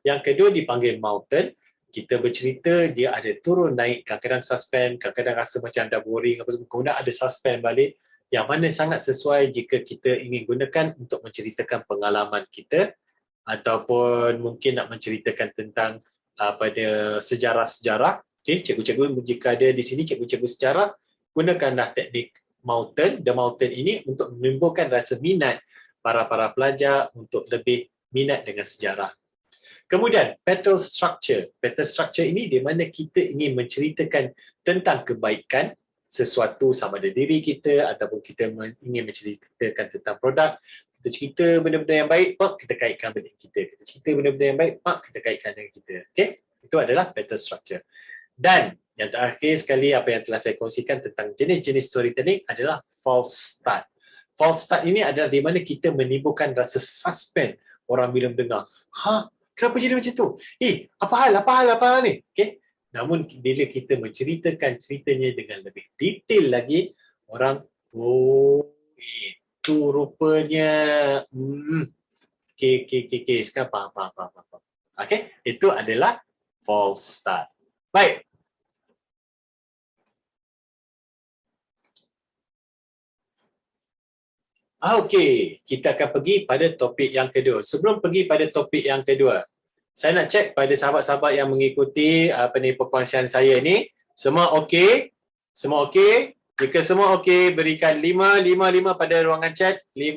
Yang kedua dipanggil mountain. Kita bercerita, dia ada turun naik, kadang-kadang suspense, kadang-kadang rasa macam dah boring, kemudian ada suspense balik, yang mana sangat sesuai jika kita ingin gunakan untuk menceritakan pengalaman kita ataupun mungkin nak menceritakan tentang pada sejarah-sejarah. Okay, cikgu-cikgu jika ada di sini cikgu-cikgu sejarah, gunakanlah teknik mountain, the mountain ini untuk menimbulkan rasa minat para pelajar untuk lebih minat dengan sejarah. Kemudian, petal structure. Petal structure ini di mana kita ingin menceritakan tentang kebaikan sesuatu sama ada diri kita ataupun kita ingin menceritakan tentang produk. Kita cerita benda-benda yang baik, kita kaitkan dengan kita. Kita cerita benda-benda yang baik, kita kaitkan dengan kita. Okay? Itu adalah petal structure. Dan yang terakhir sekali apa yang telah saya kongsikan tentang jenis-jenis storytelling adalah false start. False start ini adalah di mana kita menimbulkan rasa suspense orang bila mendengar. Kenapa jadi macam tu? Apa hal ni? Okay? Namun bila kita menceritakan ceritanya dengan lebih detail lagi, orang, itu rupanya. Okay. Sekarang faham. Okay, itu adalah false start. Baik. Okey, kita akan pergi pada topik yang kedua. Sebelum pergi pada topik yang kedua, saya nak cek pada sahabat-sahabat yang mengikuti perkongsian saya ni, semua okey? Semua okey? Jika semua okey, berikan 5 pada ruangan chat, 5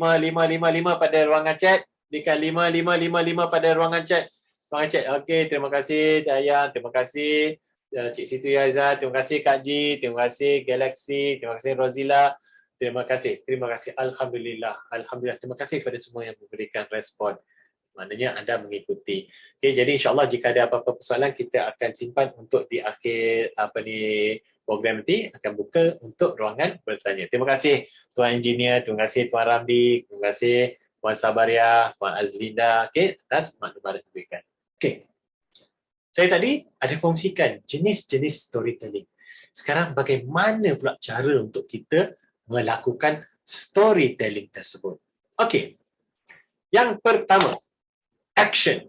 pada ruangan chat, berikan 5 pada ruangan chat. Ruangan chat. Okey, terima kasih Dayang, terima kasih Cik Situ Yaza, terima kasih Kak Ji, terima kasih Galaxy, terima kasih Rozila. Terima kasih. Alhamdulillah. Terima kasih kepada semua yang memberikan respon. Maknanya anda mengikuti. Okay, jadi insyaAllah jika ada apa-apa persoalan, kita akan simpan untuk di akhir program nanti, akan buka untuk ruangan bertanya. Terima kasih Tuan Engineer, terima kasih Tuan Ramdi, terima kasih Puan Sabaria, Puan Azlinda, atas maklumat yang diberikan. Saya tadi ada kongsikan jenis-jenis storytelling. Sekarang bagaimana pula cara untuk kita melakukan storytelling tersebut. Okey. Yang pertama, action.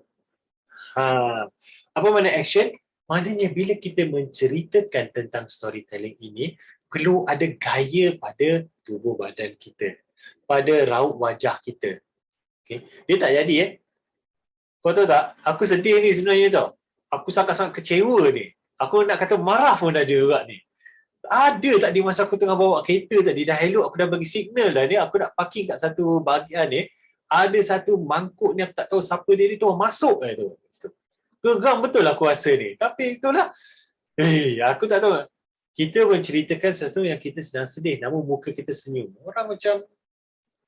Apa makna action? Maknanya bila kita menceritakan tentang storytelling ini, perlu ada gaya pada tubuh badan kita, pada raut wajah kita. Okay. Dia tak jadi Kau tahu tak? Aku sedih ni sebenarnya tau. Aku sangat-sangat kecewa ni. Aku nak kata marah pun ada juga ni. Ada tak di masa aku tengah bawa kereta tadi, dah elok aku dah bagi signal dah ni, aku nak parking kat satu bahagian ni, ada satu mangkuk ni aku tak tahu siapa dia ni tu masuk tu. Geram betul aku rasa ni. Tapi itulah. Aku tak tahu. Kita menceritakan sesuatu yang kita sedang sedih, namun muka kita senyum. Orang macam,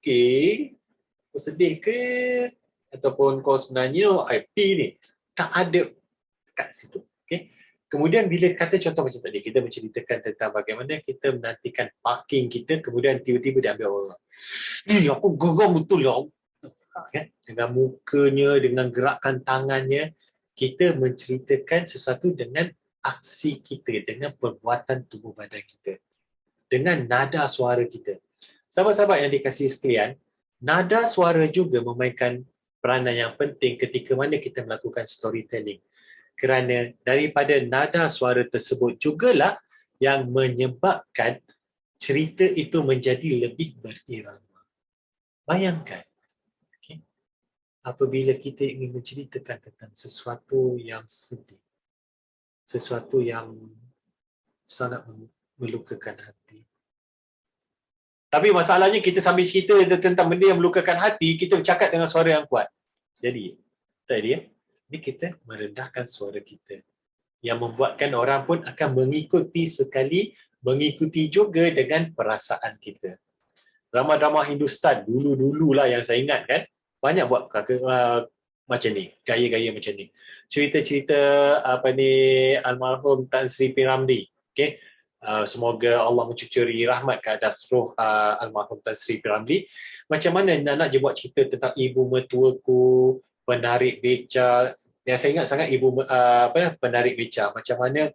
kau sedih ke? Ataupun kau sebenarnya happy ni. Tak ada kat situ. Kemudian bila kata contoh macam tadi, kita menceritakan tentang bagaimana kita menantikan parking kita, kemudian tiba-tiba dia ambil orang. Aku geram betul dengan mukanya, dengan gerakan tangannya, kita menceritakan sesuatu dengan aksi kita, dengan perbuatan tubuh badan kita, dengan nada suara kita. Sahabat-sahabat yang dikasihi sekalian, nada suara juga memainkan peranan yang penting ketika mana kita melakukan storytelling. Kerana daripada nada suara tersebut jugalah yang menyebabkan cerita itu menjadi lebih berirama. Bayangkan, apabila kita ingin menceritakan tentang sesuatu yang sedih, sesuatu yang sangat melukakan hati. Tapi masalahnya kita sambil cerita tentang benda yang melukakan hati, kita bercakap dengan suara yang kuat. Jadi, tadi ini kita merendahkan suara kita, yang membuatkan orang pun akan mengikuti sekali, mengikuti juga dengan perasaan kita. Drama-drama Hindustan dulu-dululah yang saya ingat kan, banyak buat macam ni, gaya-gaya macam ni. Cerita-cerita almarhum Tan Sri P. Ramlee. Semoga Allah mencucuri rahmat ke atas roh almarhum Tan Sri P. Ramlee. Macam mana nak je buat cerita tentang ibu mertuaku, penarik beca. Yang saya ingat sangat penarik beca. Macam mana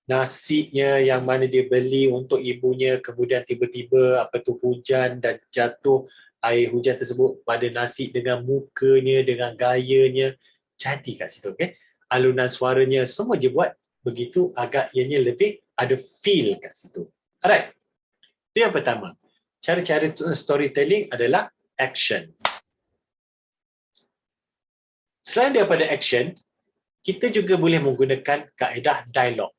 nasinya yang mana dia beli untuk ibunya, kemudian tiba-tiba hujan dan jatuh air hujan tersebut pada nasi dengan mukanya, dengan gayanya. Jadi kat situ. Alunan suaranya semua je buat begitu agak ianya lebih ada feel kat situ. Alright. Itu yang pertama. Cara-cara storytelling adalah action. Selain daripada action, kita juga boleh menggunakan kaedah dialog.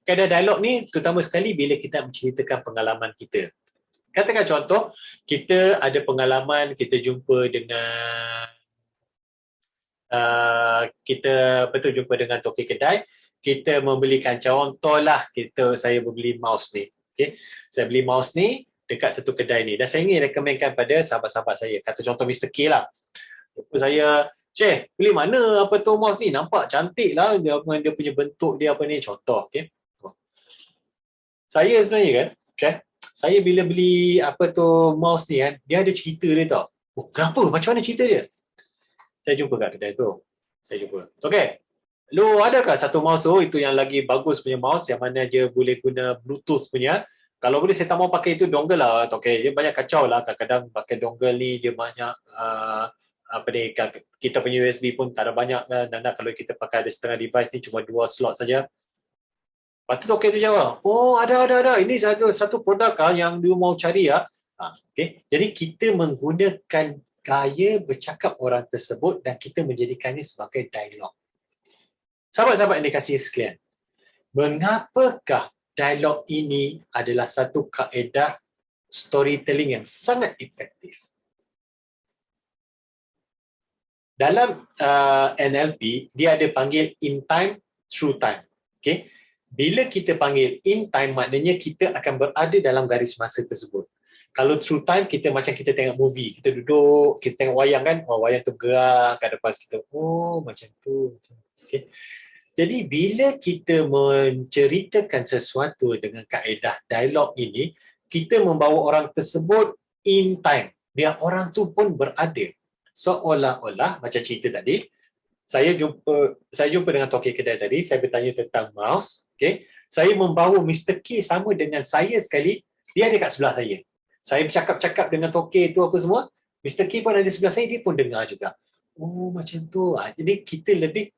Kaedah dialog ni terutama sekali bila kita menceritakan pengalaman kita. Katakan contoh, kita ada pengalaman, kita jumpa dengan jumpa dengan toki kedai, kita membelikan contohlah saya beli mouse ni. Saya beli mouse ni dekat satu kedai ni dan saya ingin rekomenkan pada sahabat-sahabat saya. Kata contoh Mr. K lah. Jumpa saya, Syekh, beli mana mouse ni? Nampak cantik lah dia punya bentuk dia ni, contoh. Saya sebenarnya kan, saya bila beli mouse ni kan, dia ada cerita dia tau. Kenapa? Macam mana cerita dia? Saya jumpa kat kedai tu. Saya jumpa. Lu adakah satu mouse itu yang lagi bagus punya mouse yang mana dia boleh guna Bluetooth punya? Kalau boleh saya tak mau pakai itu dongle lah. Dia banyak kacau lah. Kadang-kadang pakai dongle ni dia banyak kita punya USB pun tak ada banyak Nana, kalau kita pakai ada setengah device ni cuma 2 slot saja. Lepas tu Tokyo tu jawab, oh ada. Ini satu produk yang dia mau cari ya. Okay. Jadi kita menggunakan gaya bercakap orang tersebut dan kita menjadikannya sebagai dialog. Sahabat-sahabat yang dikasihi sekalian, mengapakah dialog ini adalah satu kaedah storytelling yang sangat efektif? Dalam NLP, dia ada panggil in time, through time. Okay? Bila kita panggil in time, maknanya kita akan berada dalam garis masa tersebut. Kalau through time, kita macam kita tengok movie. Kita duduk, kita tengok wayang kan. Oh, wayang tu gerak kat depan kita. Oh, macam tu. Okay. Jadi, bila kita menceritakan sesuatu dengan kaedah dialog ini, kita membawa orang tersebut in time. Biar orang tu pun berada. Seolah-olah, macam cerita tadi, saya jumpa dengan toki kedai tadi, saya bertanya tentang mouse, okay. Saya membawa Mr. K sama dengan saya sekali, dia ada kat sebelah saya. Saya bercakap-cakap dengan toki itu apa semua, Mr. K pun ada sebelah saya, dia pun dengar juga. Oh, macam tu. Jadi kita lebih,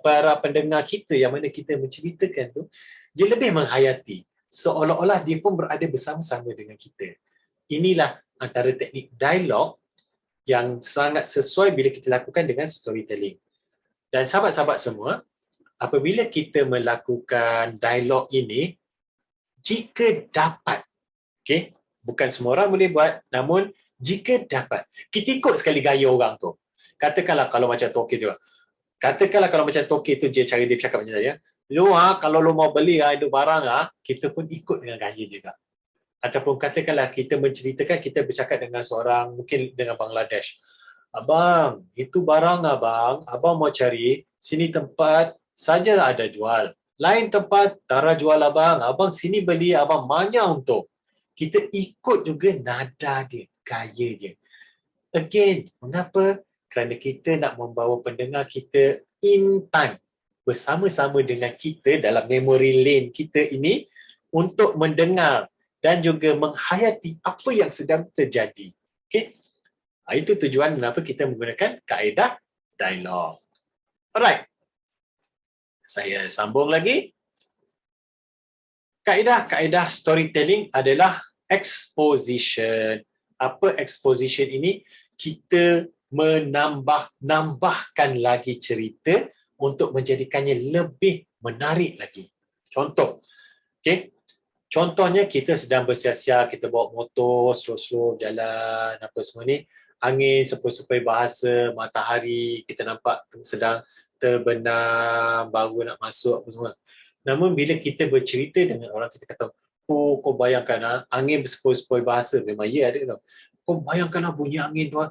para pendengar kita yang mana kita menceritakan tu, dia lebih menghayati. Seolah-olah dia pun berada bersama-sama dengan kita. Inilah antara teknik dialog yang sangat sesuai bila kita lakukan dengan storytelling. Dan sahabat-sahabat semua, apabila kita melakukan dialog ini, jika dapat, okay, bukan semua orang boleh buat, namun jika dapat, kita ikut sekali gaya orang tu. Katakanlah kalau macam Toki tu, dia cara dia bercakap macam saya, kalau lu mau beli itu barang, kita pun ikut dengan gaya juga. Ataupun katakanlah kita menceritakan, kita bercakap dengan seorang, mungkin dengan Bangladesh. Abang, itu barang abang mau cari, sini tempat saja ada jual. Lain tempat tak ada jual abang sini beli, abang manya untuk. Kita ikut juga nada dia, gaya dia. Again, mengapa? Kerana kita nak membawa pendengar kita in time, bersama-sama dengan kita dalam memory lane kita ini untuk mendengar dan juga menghayati apa yang sedang terjadi. Okay? Itu tujuan mengapa kita menggunakan kaedah dialog. Alright. Saya sambung lagi. Kaedah storytelling adalah exposition. Apa exposition ini? Kita menambahkan lagi cerita untuk menjadikannya lebih menarik lagi. Contoh. Okay? Contohnya kita sedang bersiar-siar, kita bawa motor, slow-slow jalan, apa semua ni. Angin sepoi-sepoi bahasa, matahari, kita nampak sedang terbenam, baru nak masuk, apa semua. Namun bila kita bercerita dengan orang, kita kata, oh kau bayangkan angin bersepoi-sepoi bahasa, memang ya ada tau. Kau bayangkan bunyi angin tu.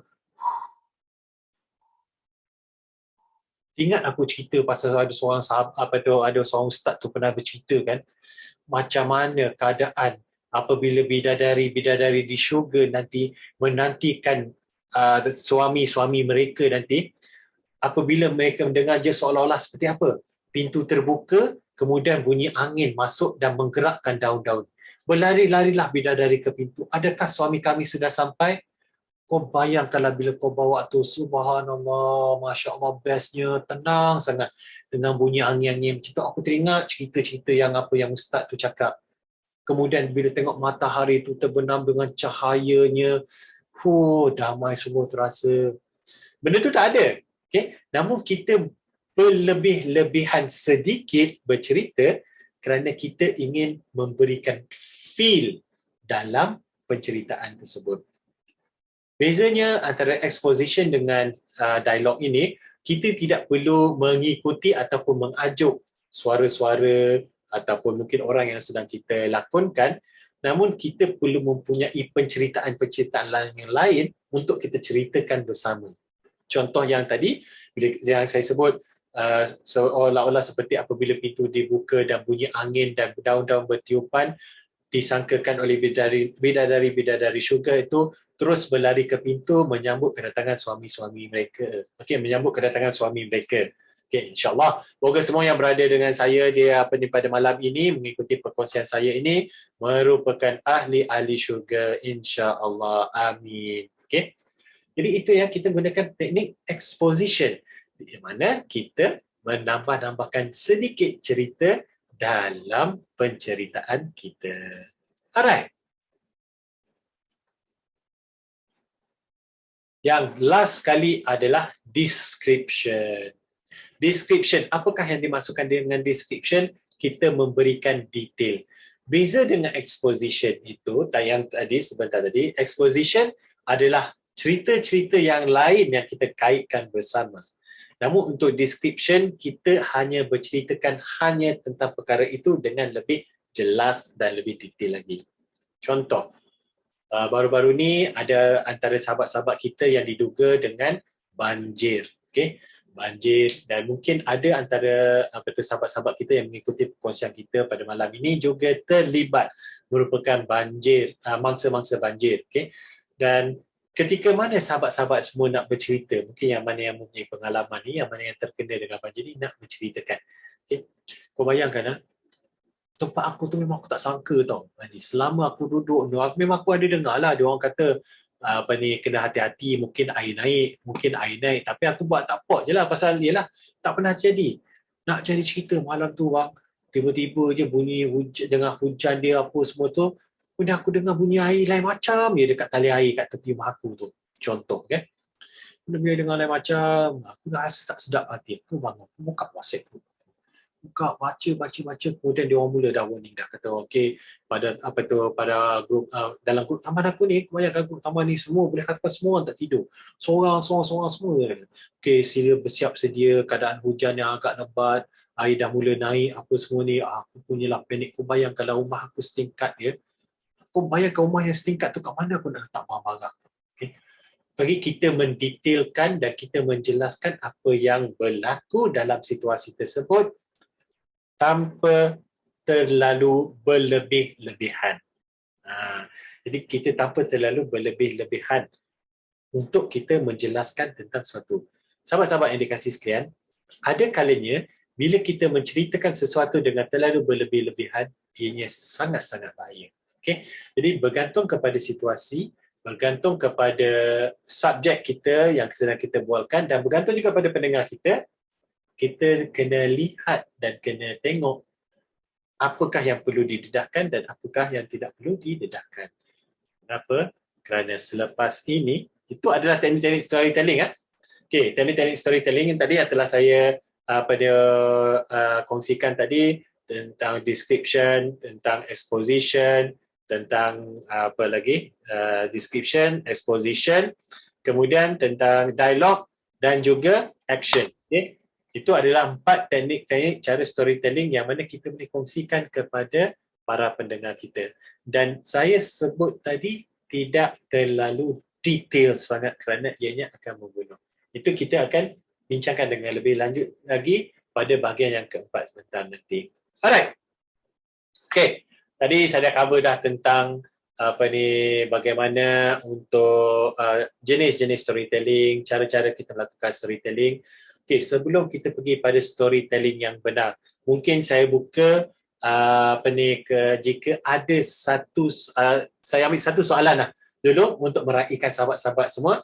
Ingat aku cerita pasal ada seorang sahabat, ada seorang ustaz tu pernah bercerita kan, macam mana keadaan apabila bidadari di syurga nanti menantikan suami-suami mereka nanti, apabila mereka mendengar je seolah-olah seperti apa? Pintu terbuka, kemudian bunyi angin masuk dan menggerakkan daun-daun. Berlari-larilah bidadari ke pintu. Adakah suami kami sudah sampai? Kau bayangkanlah bila kau bawa tu, subhanallah, Masya Allah, bestnya, tenang sangat. Dengan bunyi angin-angin macam tu, aku teringat cerita-cerita yang ustaz tu cakap. Kemudian bila tengok matahari tu terbenam dengan cahayanya, damai semua terasa. Benda tu tak ada. Okay? Namun kita berlebih-lebihan sedikit bercerita kerana kita ingin memberikan feel dalam penceritaan tersebut. Bezanya antara exposition dengan dialog ini, kita tidak perlu mengikuti ataupun mengajuk suara-suara ataupun mungkin orang yang sedang kita lakonkan, namun kita perlu mempunyai penceritaan-penceritaan yang lain untuk kita ceritakan bersama. Contoh yang tadi, yang saya sebut, seolah-olah seperti apabila pintu dibuka dan bunyi angin dan daun-daun bertiupan, disangkakan oleh bidadari syurga itu terus berlari ke pintu menyambut kedatangan suami-suami mereka. Okey, menyambut kedatangan suami mereka. Okey, insya-Allah semoga semua yang berada dengan saya pada malam ini mengikuti perkongsian saya ini merupakan ahli-ahli syurga, insya-Allah. Amin. Okey. Jadi itu yang kita gunakan teknik exposition, di mana kita menambah-nambahkan sedikit cerita dalam penceritaan kita. Alright. Yang last sekali adalah description. Description, apakah yang dimasukkan dengan description? Kita memberikan detail. Beza dengan exposition itu, yang tadi sebentar tadi, exposition adalah cerita-cerita yang lain yang kita kaitkan bersama. Namun untuk description, kita hanya berceritakan hanya tentang perkara itu dengan lebih jelas dan lebih detail lagi. Contoh, baru-baru ni ada antara sahabat-sahabat kita yang diduga dengan banjir. Okay? Banjir, dan mungkin ada antara sahabat-sahabat kita yang mengikuti perkongsian kita pada malam ini juga terlibat merupakan banjir, mangsa-mangsa banjir. Okay? Dan ketika mana sahabat-sahabat semua nak bercerita, mungkin yang mana yang mempunyai pengalaman ni, yang mana yang terkena dengan banjir ni nak menceritakan. Okay? Kau bayangkan, tempat aku tu memang aku tak sangka tau. Selama aku duduk tu, memang aku ada dengar lah dia orang kata kena hati-hati, mungkin air naik, tapi aku buat tak apa je lah pasal yelah tak pernah jadi. Nak jadi cerita malam tu bang, tiba-tiba je bunyi dengan hujan dia apa semua tu, kemudian aku dengar bunyi air lain macam je dekat tali air kat tepi rumah aku tu. Contoh kan. Bila dengar lain macam, aku dah rasa tak sedap hati. Aku bangun, aku buka WhatsApp tu. Buka, baca, kemudian dia orang mula dah warning, dah kata okey, pada grup dalam grup taman aku ni, kebanyakan grup taman ni semua boleh kata semua orang tak tidur. Seorang semua. Okey, sila bersiap sedia keadaan hujan yang agak lebat, air dah mula naik apa semua ni. Aku punyalah panik. Aku bayang kalau rumah aku setingkat dia. Aku bayangkan rumah yang setingkat tu kat mana aku nak letak barang-barang. Okey. Bagi kita mendetailkan dan kita menjelaskan apa yang berlaku dalam situasi tersebut tanpa terlalu berlebih-lebihan. Jadi kita tanpa terlalu berlebih-lebihan untuk kita menjelaskan tentang sesuatu. Sahabat-sahabat yang dikasihi sekalian, ada kalanya bila kita menceritakan sesuatu dengan terlalu berlebih-lebihan, ianya sangat-sangat bahaya. Okay? Jadi bergantung kepada situasi, bergantung kepada subjek kita yang sedang kita bualkan, dan bergantung juga pada pendengar kita. Kita kena lihat dan kena tengok apakah yang perlu didedahkan dan apakah yang tidak perlu didedahkan. Kenapa? Kerana selepas ini, itu adalah teknik-teknik storytelling. Okey, teknik-teknik storytelling yang tadi yang telah saya kongsikan tadi, tentang description, tentang exposition, tentang description, exposition, kemudian tentang dialogue dan juga action. Okay? Itu adalah 4 teknik-teknik cara storytelling yang mana kita boleh kongsikan kepada para pendengar kita. Dan saya sebut tadi tidak terlalu detail sangat kerana ianya akan membunuh. Itu kita akan bincangkan dengan lebih lanjut lagi pada bahagian yang keempat sebentar nanti. Alright. Okay. Tadi saya dah cover dah tentang bagaimana untuk jenis-jenis storytelling, cara-cara kita melakukan storytelling. Okay, sebelum kita pergi pada storytelling yang benar, mungkin saya buka jika ada saya ambil satu soalan lah dulu untuk meraihkan sahabat-sahabat semua.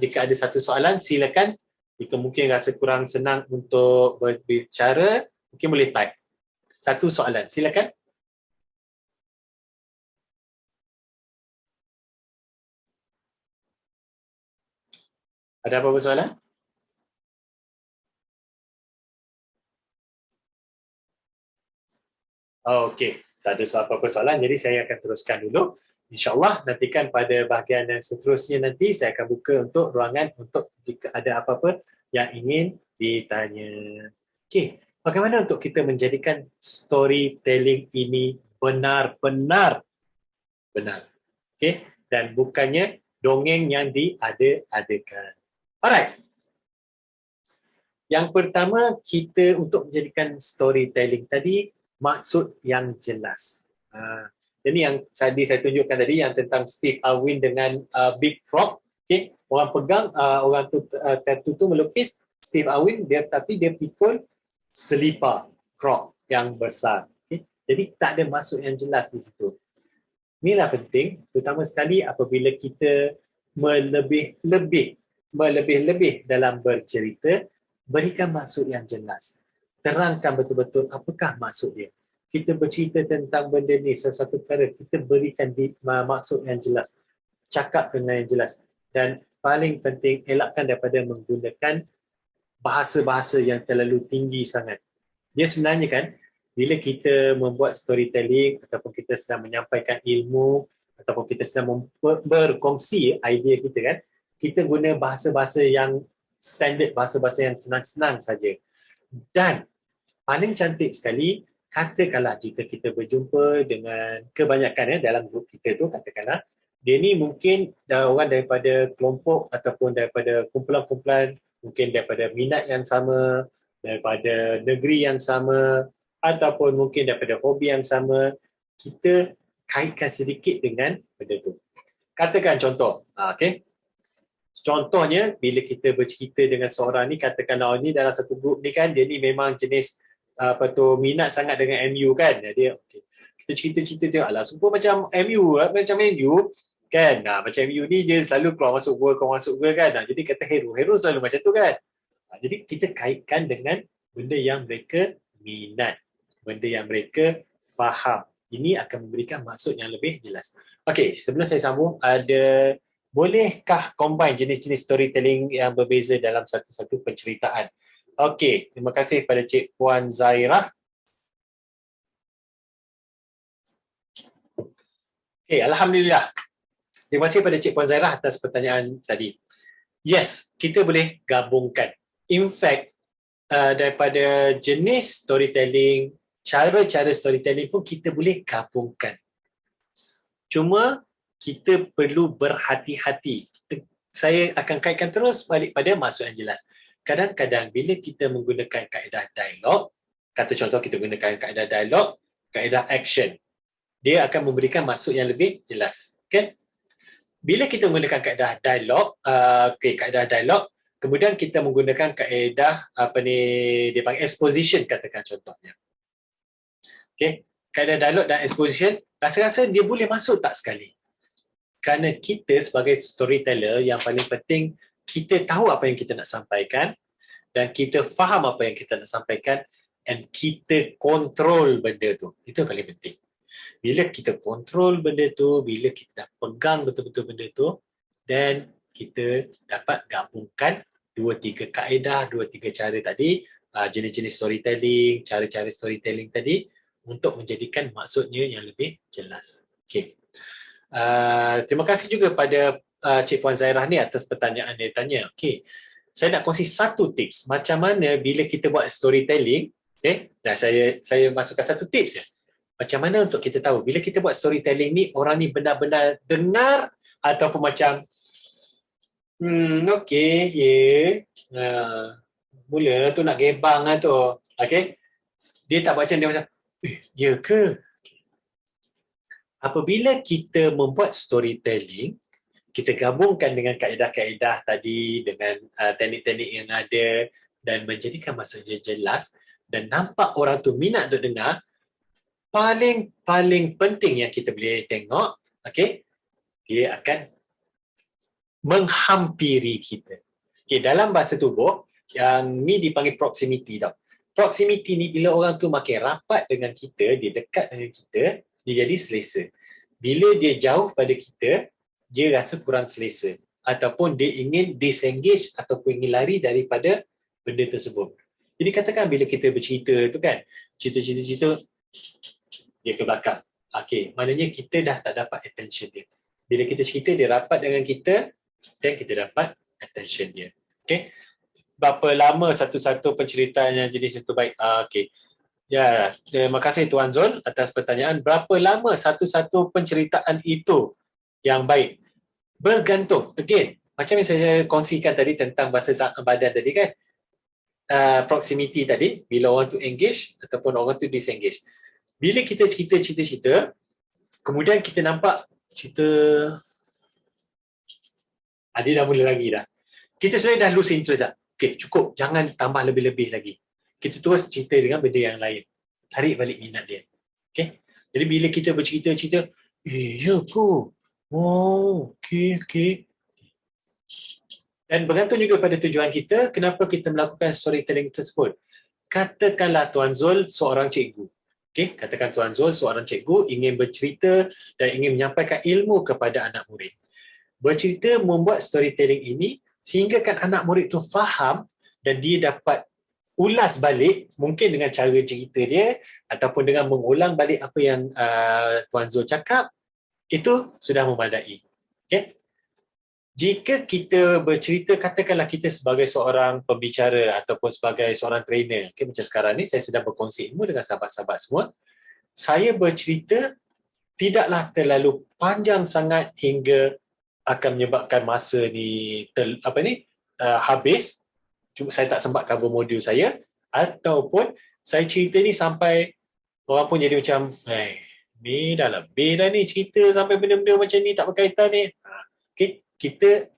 Jika ada satu soalan, silakan. Jika mungkin rasa kurang senang untuk berbicara, mungkin boleh type. Satu soalan, silakan. Ada apa-apa soalan? Okey, tak ada apa-apa soalan, jadi saya akan teruskan dulu. InsyaAllah nantikan pada bahagian yang seterusnya nanti saya akan buka untuk ruangan untuk jika ada apa-apa yang ingin ditanya. Okey, bagaimana untuk kita menjadikan storytelling ini benar-benar benar. Okey, dan bukannya dongeng yang diada-adakan. Alright. Yang pertama, kita untuk menjadikan storytelling tadi, maksud yang jelas. Jadi yang tadi saya tunjukkan tadi yang tentang Steve Irwin dengan Big Frog. Okay. Orang pegang, orang tu melukis Steve Irwin, tapi dia pikul selipar frog yang besar. Okay. Jadi tak ada maksud yang jelas di situ. Inilah penting, terutama sekali apabila kita melebih-lebih dalam bercerita, berikan maksud yang jelas. Terangkan betul-betul apakah maksud dia. Kita bercerita tentang benda ni, sesuatu perkara, kita berikan maksud yang jelas. Cakap dengan yang jelas. Dan paling penting, elakkan daripada menggunakan bahasa-bahasa yang terlalu tinggi sangat. Dia sebenarnya kan, bila kita membuat storytelling ataupun kita sedang menyampaikan ilmu ataupun kita sedang berkongsi idea kita kan, kita guna bahasa-bahasa yang standard, bahasa-bahasa yang senang-senang saja. Dan paling cantik sekali, katakanlah jika kita berjumpa dengan kebanyakan dalam grup kita tu, katakanlah dia ni mungkin orang daripada kelompok ataupun daripada kumpulan-kumpulan, mungkin daripada minat yang sama, daripada negeri yang sama, ataupun mungkin daripada hobi yang sama, kita kaitkan sedikit dengan benda tu. Katakan contoh, okay? Contohnya, bila kita bercerita dengan seorang ni, katakanlah ni dalam satu grup ni kan, dia ni memang jenis minat sangat dengan MU kan. Dia okay, kita cerita-cerita tengok, alah sumpah macam MU kan. Macam MU ni je selalu keluar masuk gol kan. Jadi kata hero selalu macam tu kan. Jadi kita kaitkan dengan benda yang mereka minat, benda yang mereka faham. Ini akan memberikan maksud yang lebih jelas. Okey, sebelum saya sambung, bolehkah combine jenis-jenis storytelling yang berbeza dalam satu-satu penceritaan? Okey, terima kasih kepada Cik Puan Zairah. Okey, Alhamdulillah. Terima kasih kepada Cik Puan Zairah atas pertanyaan tadi. Yes, kita boleh gabungkan. In fact, daripada jenis storytelling, cara-cara storytelling pun kita boleh gabungkan. Cuma kita perlu berhati-hati. Saya akan kaitkan terus balik pada maksud yang jelas. Kadang-kadang bila kita menggunakan kaedah dialog, kata contoh kita gunakan kaedah dialog, kaedah action, dia akan memberikan maksud yang lebih jelas. Okay? Bila kita menggunakan kaedah dialog, kaedah dialog, kemudian kita menggunakan kaedah dia panggil exposition, katakan contohnya. Okay? Kaedah dialog dan exposition, rasa-rasa dia boleh masuk tak sekali? Kerana kita sebagai storyteller, yang paling penting kita tahu apa yang kita nak sampaikan dan kita faham apa yang kita nak sampaikan and kita kontrol benda tu. Itu yang paling penting. Bila kita kontrol benda tu, bila kita dah pegang betul-betul benda tu, dan kita dapat gabungkan 2-3 kaedah, 2-3 cara tadi, jenis-jenis storytelling, cara-cara storytelling tadi untuk menjadikan maksudnya yang lebih jelas. Okay. Terima kasih juga pada Cik Puan Zairah ni atas pertanyaan dia tanya. Okay. Saya nak kongsi satu tips macam mana bila kita buat storytelling. Okay. Dan saya masukkan satu tips ya. Macam mana untuk kita tahu bila kita buat storytelling ni orang ni benar-benar dengar ataupun macam mula tu nak gebang lah tu. Okay. Dia tak macam dia macam ya ke? Apabila kita membuat storytelling, kita gabungkan dengan kaedah-kaedah tadi, dengan teknik-teknik yang ada dan menjadikan maksudnya jelas dan nampak orang tu minat untuk dengar, paling penting yang kita boleh tengok, okay, dia akan menghampiri kita. Okay, dalam bahasa tubuh, yang ni dipanggil proximity tau. Proximity ni bila orang tu makin rapat dengan kita, dia dekat dengan kita, dia jadi selesa. Bila dia jauh pada kita, dia rasa kurang selesa. Ataupun dia ingin disengage ataupun ingin lari daripada benda tersebut. Jadi katakan bila kita bercerita tu kan, cerita-cerita, dia ke belakang. Okay, maknanya kita dah tak dapat attention dia. Bila kita cerita, dia rapat dengan kita, dan kita dapat attention dia. Okay. Berapa lama satu-satu penceritaan yang jenis itu baik? Okay. Ya, terima kasih Tuan Zul atas pertanyaan. Berapa lama satu-satu penceritaan itu yang baik? Bergantung. Again, macam yang saya kongsikan tadi tentang bahasa badan tadi kan. Proximity tadi, bila orang tu engage ataupun orang tu disengage. Bila kita cerita, kemudian kita nampak cerita dia dah mula lagi dah. Kita sebenarnya dah lose interest dah. Okay, cukup. Jangan tambah lebih-lebih lagi. Kita terus cerita dengan benda yang lain. Tarik balik minat dia. Okay. Jadi bila kita bercerita-cerita, ya ke? Oh, okay. Dan bergantung juga pada tujuan kita, kenapa kita melakukan storytelling tersebut. Katakanlah Tuan Zul seorang cikgu. Okay? Katakan Tuan Zul seorang cikgu ingin bercerita dan ingin menyampaikan ilmu kepada anak murid. Bercerita membuat storytelling ini sehingga kan anak murid tu faham dan dia dapat ulas balik mungkin dengan cara cerita dia ataupun dengan mengulang balik apa yang Tuan Zul cakap, itu sudah memadai. Okay? Jika kita bercerita, katakanlah kita sebagai seorang pembicara ataupun sebagai seorang trainer, okay, macam sekarang ni saya sedang berkongsi ilmu dengan sahabat-sahabat semua, saya bercerita tidaklah terlalu panjang sangat hingga akan menyebabkan masa ni habis. Cuma saya tak sempat cover modul saya, ataupun saya cerita ni sampai orang pun jadi macam, ni dah lebih dah ni cerita sampai benda-benda macam ni tak berkaitan ni. Okay.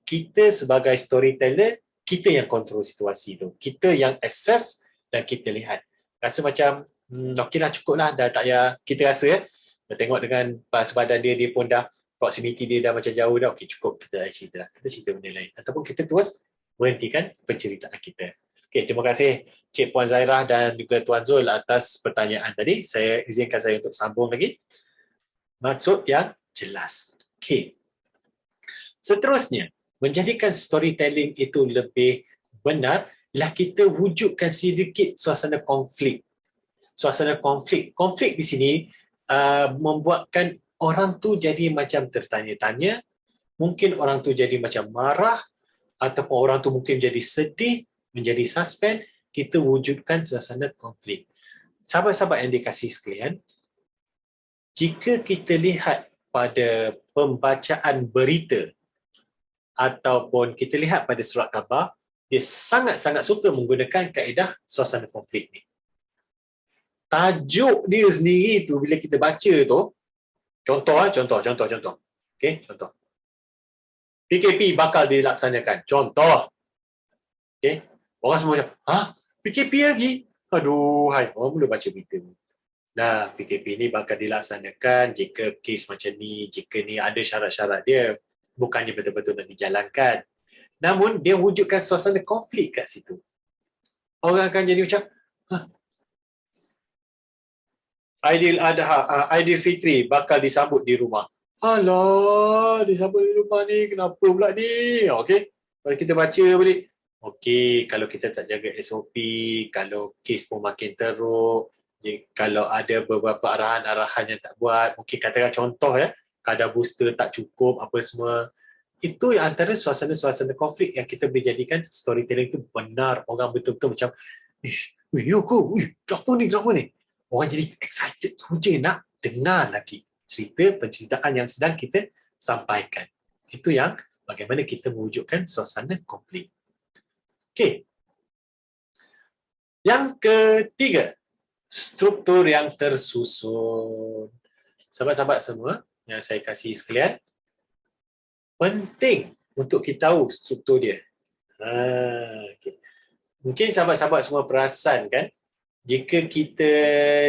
Kita sebagai storyteller, kita yang kontrol situasi tu. Kita yang assess dan kita lihat. Rasa macam, okeylah cukup lah, dah tak payah, kita rasa dah tengok dengan badan dia pun dah, proximity dia dah macam jauh dah, okey cukup, kita dah cerita lah. Kita cerita benda lain. Ataupun kita terus berhentikan penceritaan kita. Okey, terima kasih Cik Puan Zairah dan juga Tuan Zul atas pertanyaan tadi. Saya izinkan saya untuk sambung lagi. Maksud yang jelas. Okey. Seterusnya, menjadikan storytelling itu lebih benar ialah kita wujudkan sedikit suasana konflik. Suasana konflik. Konflik di sini membuatkan orang tu jadi macam tertanya-tanya, mungkin orang tu jadi macam marah, ataupun orang tu mungkin jadi sedih, menjadi suspend. Kita wujudkan suasana konflik. Sahabat-sahabat yang dikasihi sekalian, jika kita lihat pada pembacaan berita ataupun kita lihat pada surat khabar, dia sangat-sangat suka menggunakan kaedah suasana konflik ni. Tajuk dia sendiri tu bila kita baca tu, contoh. Okey, contoh. PKP bakal dilaksanakan. Contoh. Okey. Orang semua macam, PKP lagi? Aduh, orang mula baca berita. Nah, PKP ni bakal dilaksanakan jika kes macam ni, jika ni ada syarat-syarat dia. Bukannya betul-betul nak dijalankan. Namun, dia wujudkan suasana konflik kat situ. Orang akan jadi macam, Aidilfitri bakal disambut di rumah. Alah, disambut di rumah ni, kenapa pula ni? Okey, kalau kita baca balik, okey, kalau kita tak jaga SOP, kalau kes pun makin teruk, kalau ada beberapa arahan-arahan yang tak buat, mungkin katakan contoh kadar booster tak cukup, apa semua. Itu antara suasana-suasana konflik yang kita boleh jadikan storytelling itu benar. Orang betul-betul macam, kenapa ni? Orang jadi excited je nak dengar lagi penceritaan yang sedang kita sampaikan. Itu yang bagaimana kita mewujudkan suasana konflik. Okey. Yang ketiga, struktur yang tersusun. Sahabat-sahabat semua yang saya kasih sekalian, penting untuk kita tahu struktur dia. Okay. Mungkin sahabat-sahabat semua perasan kan, jika kita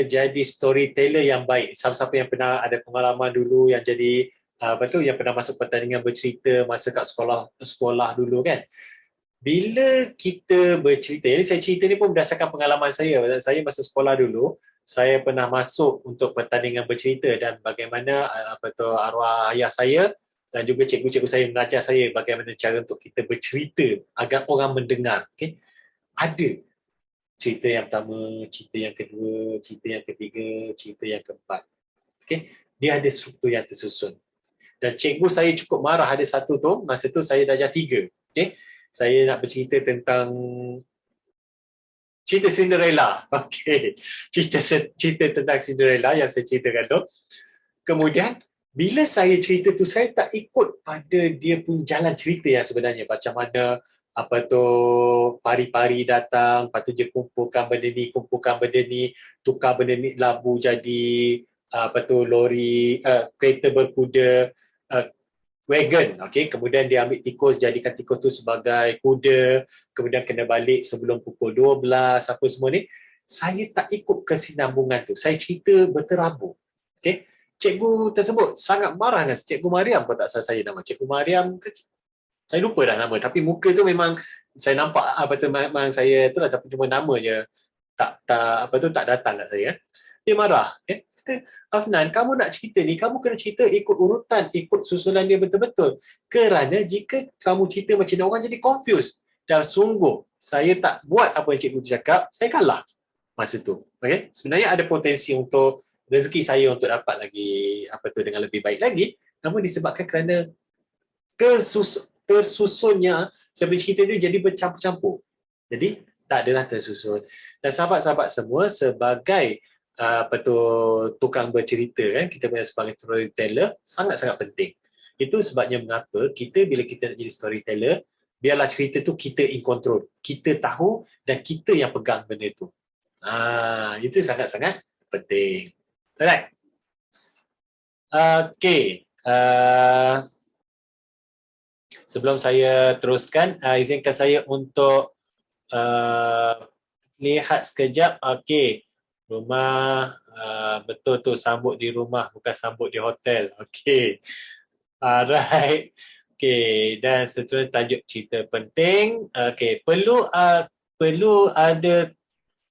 jadi storyteller yang baik, siapa-siapa yang pernah ada pengalaman dulu yang jadi yang pernah masuk pertandingan bercerita masa kat sekolah dulu kan. Bila kita bercerita, jadi saya cerita ni pun berdasarkan pengalaman saya. Saya masa sekolah dulu, saya pernah masuk untuk pertandingan bercerita dan bagaimana arwah ayah saya dan juga cikgu-cikgu saya mengajar saya bagaimana cara untuk kita bercerita agar orang mendengar. Okay? Ada cerita yang pertama, cerita yang kedua, cerita yang ketiga, cerita yang keempat. Okay? Dia ada struktur yang tersusun. Dan cikgu saya cukup marah ada satu tu, masa tu saya darjah 3. Okay? Saya nak bercerita tentang cerita Cinderella. Okay. Cerita tentang Cinderella yang saya ceritakan tu. Kemudian, bila saya cerita tu, saya tak ikut pada dia pun jalan cerita yang sebenarnya. Macam mana pari-pari datang, lepas tu dia kumpulkan benda ni, tukar benda ni labu jadi lori, kereta berkuda, wagon, okay? Kemudian dia ambil tikus, jadikan tikus tu sebagai kuda, kemudian kena balik sebelum pukul 12, apa semua ni. Saya tak ikut kesinambungan tu. Saya cerita berterabur. Okay? Cikgu tersebut sangat marah dengan Cikgu Mariam, kalau tak salah saya nama. Cikgu Mariam ke Saya lupa dah nama, tapi muka tu memang saya nampak apa tu memang saya tu lah, tapi cuma nama je tak tak datang kat saya. Dia marah. Kata, Afnan, kamu nak cerita ni, kamu kena cerita ikut urutan, ikut susunan dia betul-betul. Kerana jika kamu cerita macam ni, orang jadi confused. Dan sungguh, saya tak buat apa yang cikgu tu cakap, saya kalah masa tu. Okay? Sebenarnya ada potensi untuk rezeki saya untuk dapat lagi dengan lebih baik lagi, namun disebabkan kerana tersusunnya sebelum cerita dia jadi bercampur-campur. Jadi tak adalah tersusun. Dan sahabat-sahabat semua sebagai tukang bercerita kan, kita punya sebagai storyteller sangat-sangat penting. Itu sebabnya mengapa kita bila kita nak jadi storyteller, biarlah cerita tu kita in control. Kita tahu dan kita yang pegang benda tu. Itu sangat-sangat penting. Alright. Okay. Sebelum saya teruskan, izinkan saya untuk lihat sekejap. Okay. Rumah, betul tu sambut di rumah, bukan sambut di hotel. Okay. Alright. Okay. Dan seterusnya tajuk cerita penting. Okay. Perlu ada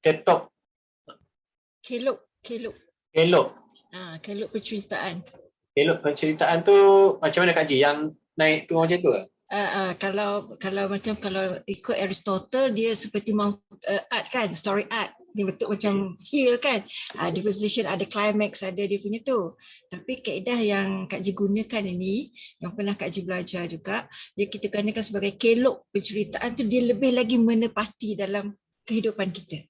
ketok. Kelok. Kelok. Kelok penceritaan. Kelok penceritaan tu macam mana Kak Ji? Yang naik tu macam tu ke? Kalau ikut Aristotle, dia seperti art kan, story art. Dia bentuk macam hill kan. Ada position, ada climax, ada dia punya tu. Tapi kaedah yang Kak Ji gunakan ini, yang pernah Kak Ji belajar juga, dia kita gunakan sebagai kelok penceritaan tu, dia lebih lagi menepati dalam kehidupan kita.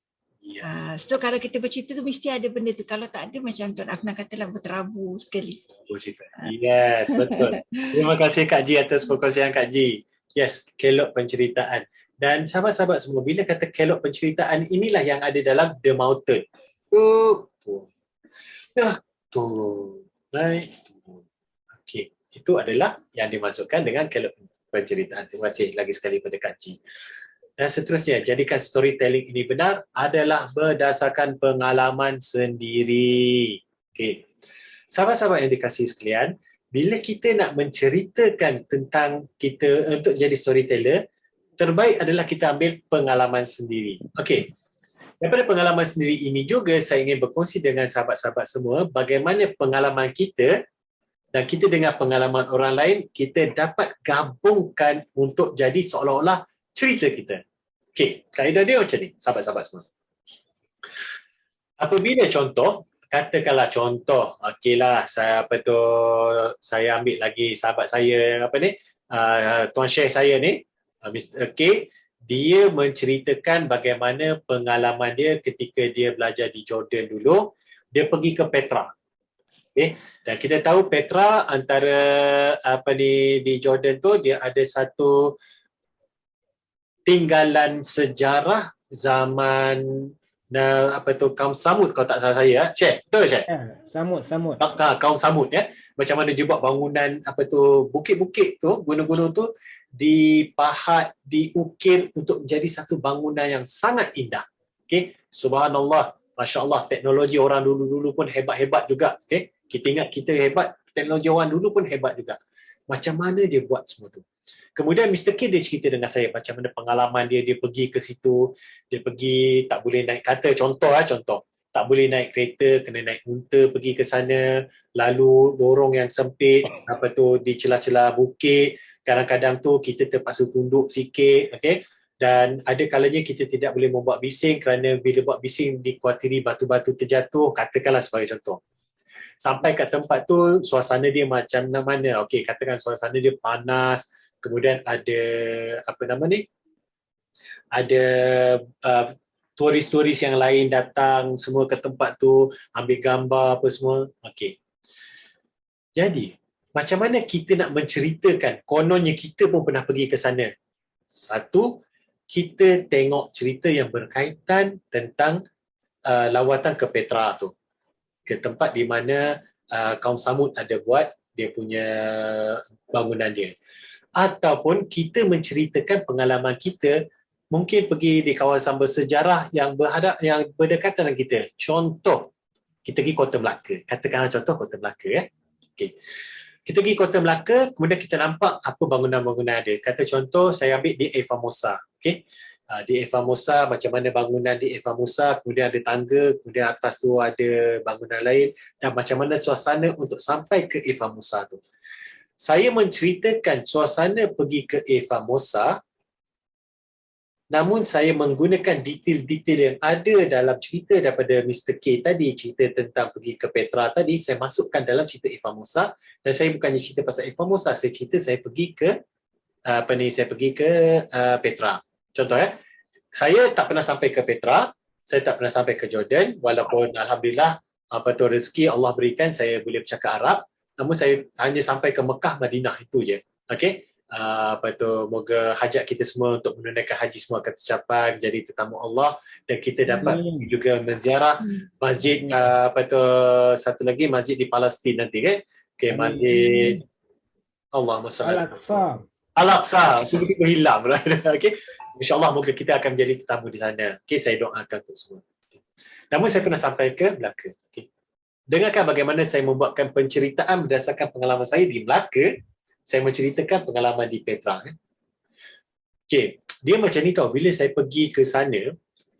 So kalau kita bercerita tu mesti ada benda tu. Kalau tak ada macam Tuan Afnan katalah berterabu sekali. Yes, betul. Terima kasih Kak Ji atas perkongsian Kak Ji. Yes, kelok penceritaan. Dan sahabat-sahabat semua, bila kata kelok penceritaan, inilah yang ada dalam The Mountain. Naik. Okey, itu adalah yang dimasukkan dengan kelok penceritaan. Terima kasih lagi sekali pada Kak Ji. Dan seterusnya, jadikan storytelling ini benar adalah berdasarkan pengalaman sendiri. Okey. Sahabat-sahabat yang dikasihi sekalian, bila kita nak menceritakan tentang kita untuk jadi storyteller, terbaik adalah kita ambil pengalaman sendiri. Okey. Daripada pengalaman sendiri ini juga saya ingin berkongsi dengan sahabat-sahabat semua bagaimana pengalaman kita dan kita dengan pengalaman orang lain, kita dapat gabungkan untuk jadi seolah-olah cerita kita. Okey, kaedah dia macam ni, sahabat-sahabat semua. Apabila katakanlah contoh, okeylah, saya ambil lagi sahabat saya, Tuan Syekh saya ni, Mr. K, dia menceritakan bagaimana pengalaman dia ketika dia belajar di Jordan dulu, dia pergi ke Petra. Okay. Dan kita tahu Petra antara di Jordan tu, dia ada satu tinggalan sejarah zaman kaum Samud kalau tak salah saya. Syekh, betul Syekh? Samud. Kaum Samud ya. Macam mana dia buat bangunan bukit-bukit tu, gunung-gunung tu dipahat, diukir untuk menjadi satu bangunan yang sangat indah. Okey, subhanallah, masya-Allah, teknologi orang dulu-dulu pun hebat-hebat juga. Okey, kita ingat kita hebat, teknologi orang dulu pun hebat juga. Macam mana dia buat semua tu? Kemudian Mr. K dia cerita dengan saya macam mana pengalaman dia pergi ke situ, dia pergi tak boleh naik, contoh, tak boleh naik kereta, kena naik unta pergi ke sana, lalu lorong yang sempit, di celah-celah bukit, kadang-kadang tu kita terpaksa tunduk sikit, okey. Dan ada kalanya kita tidak boleh membuat bising kerana bila buat bising dikuatiri batu-batu terjatuh, katakanlah sebagai contoh. Sampai kat tempat tu suasana dia macam mana? Okey, katakan suasana dia panas, kemudian ada ada turis-turis yang lain datang semua ke tempat tu ambil gambar apa semua. Okey. Jadi, macam mana kita nak menceritakan? Kononnya kita pun pernah pergi ke sana. Satu, kita tengok cerita yang berkaitan tentang lawatan ke Petra tu. Ke tempat di mana kaum Samud ada buat dia punya bangunan dia. Ataupun kita menceritakan pengalaman kita, mungkin pergi di kawasan bersejarah yang berdekatan dengan kita. Contoh, kita pergi Kota Melaka. Katakanlah contoh Kota Melaka. Okay. Kita pergi Kota Melaka, kemudian kita nampak apa bangunan-bangunan ada. Kata contoh, saya ambil di Eva Musa. Okay? Di Eva Musa, macam mana bangunan di Eva Musa, kemudian ada tangga, kemudian atas tu ada bangunan lain, dan macam mana suasana untuk sampai ke Eva Musa tu. Saya menceritakan suasana pergi ke Eva Musa, namun saya menggunakan detail-detail yang ada dalam cerita daripada Mr. K tadi, cerita tentang pergi ke Petra tadi, saya masukkan dalam cerita Eva Musa, dan saya bukannya cerita pasal Eva Musa, saya cerita saya pergi ke Petra. Contoh saya tak pernah sampai ke Petra, saya tak pernah sampai ke Jordan, walaupun alhamdulillah rezeki Allah berikan saya boleh bercakap Arab, namun saya hanya sampai ke Mekah, Madinah, itu je. Okey. Moga hajat kita semua untuk menunaikan haji semua akan tercapai, menjadi tetamu Allah, dan kita dapat juga menziarah masjid satu lagi masjid di Palestin nanti kan. Okey, masjid Allahumma salli Al-Aqsa. Tiba-tiba hilang. Okey. InsyaAllah moga kita akan menjadi tetamu di sana. Okey, saya doakan untuk semua. Namun saya pernah sampai ke Melaka. Okey. Dengarkan bagaimana saya membuatkan penceritaan berdasarkan pengalaman saya di Melaka. Saya menceritakan pengalaman di Petra. Okey, dia macam ni tau. Bila saya pergi ke sana,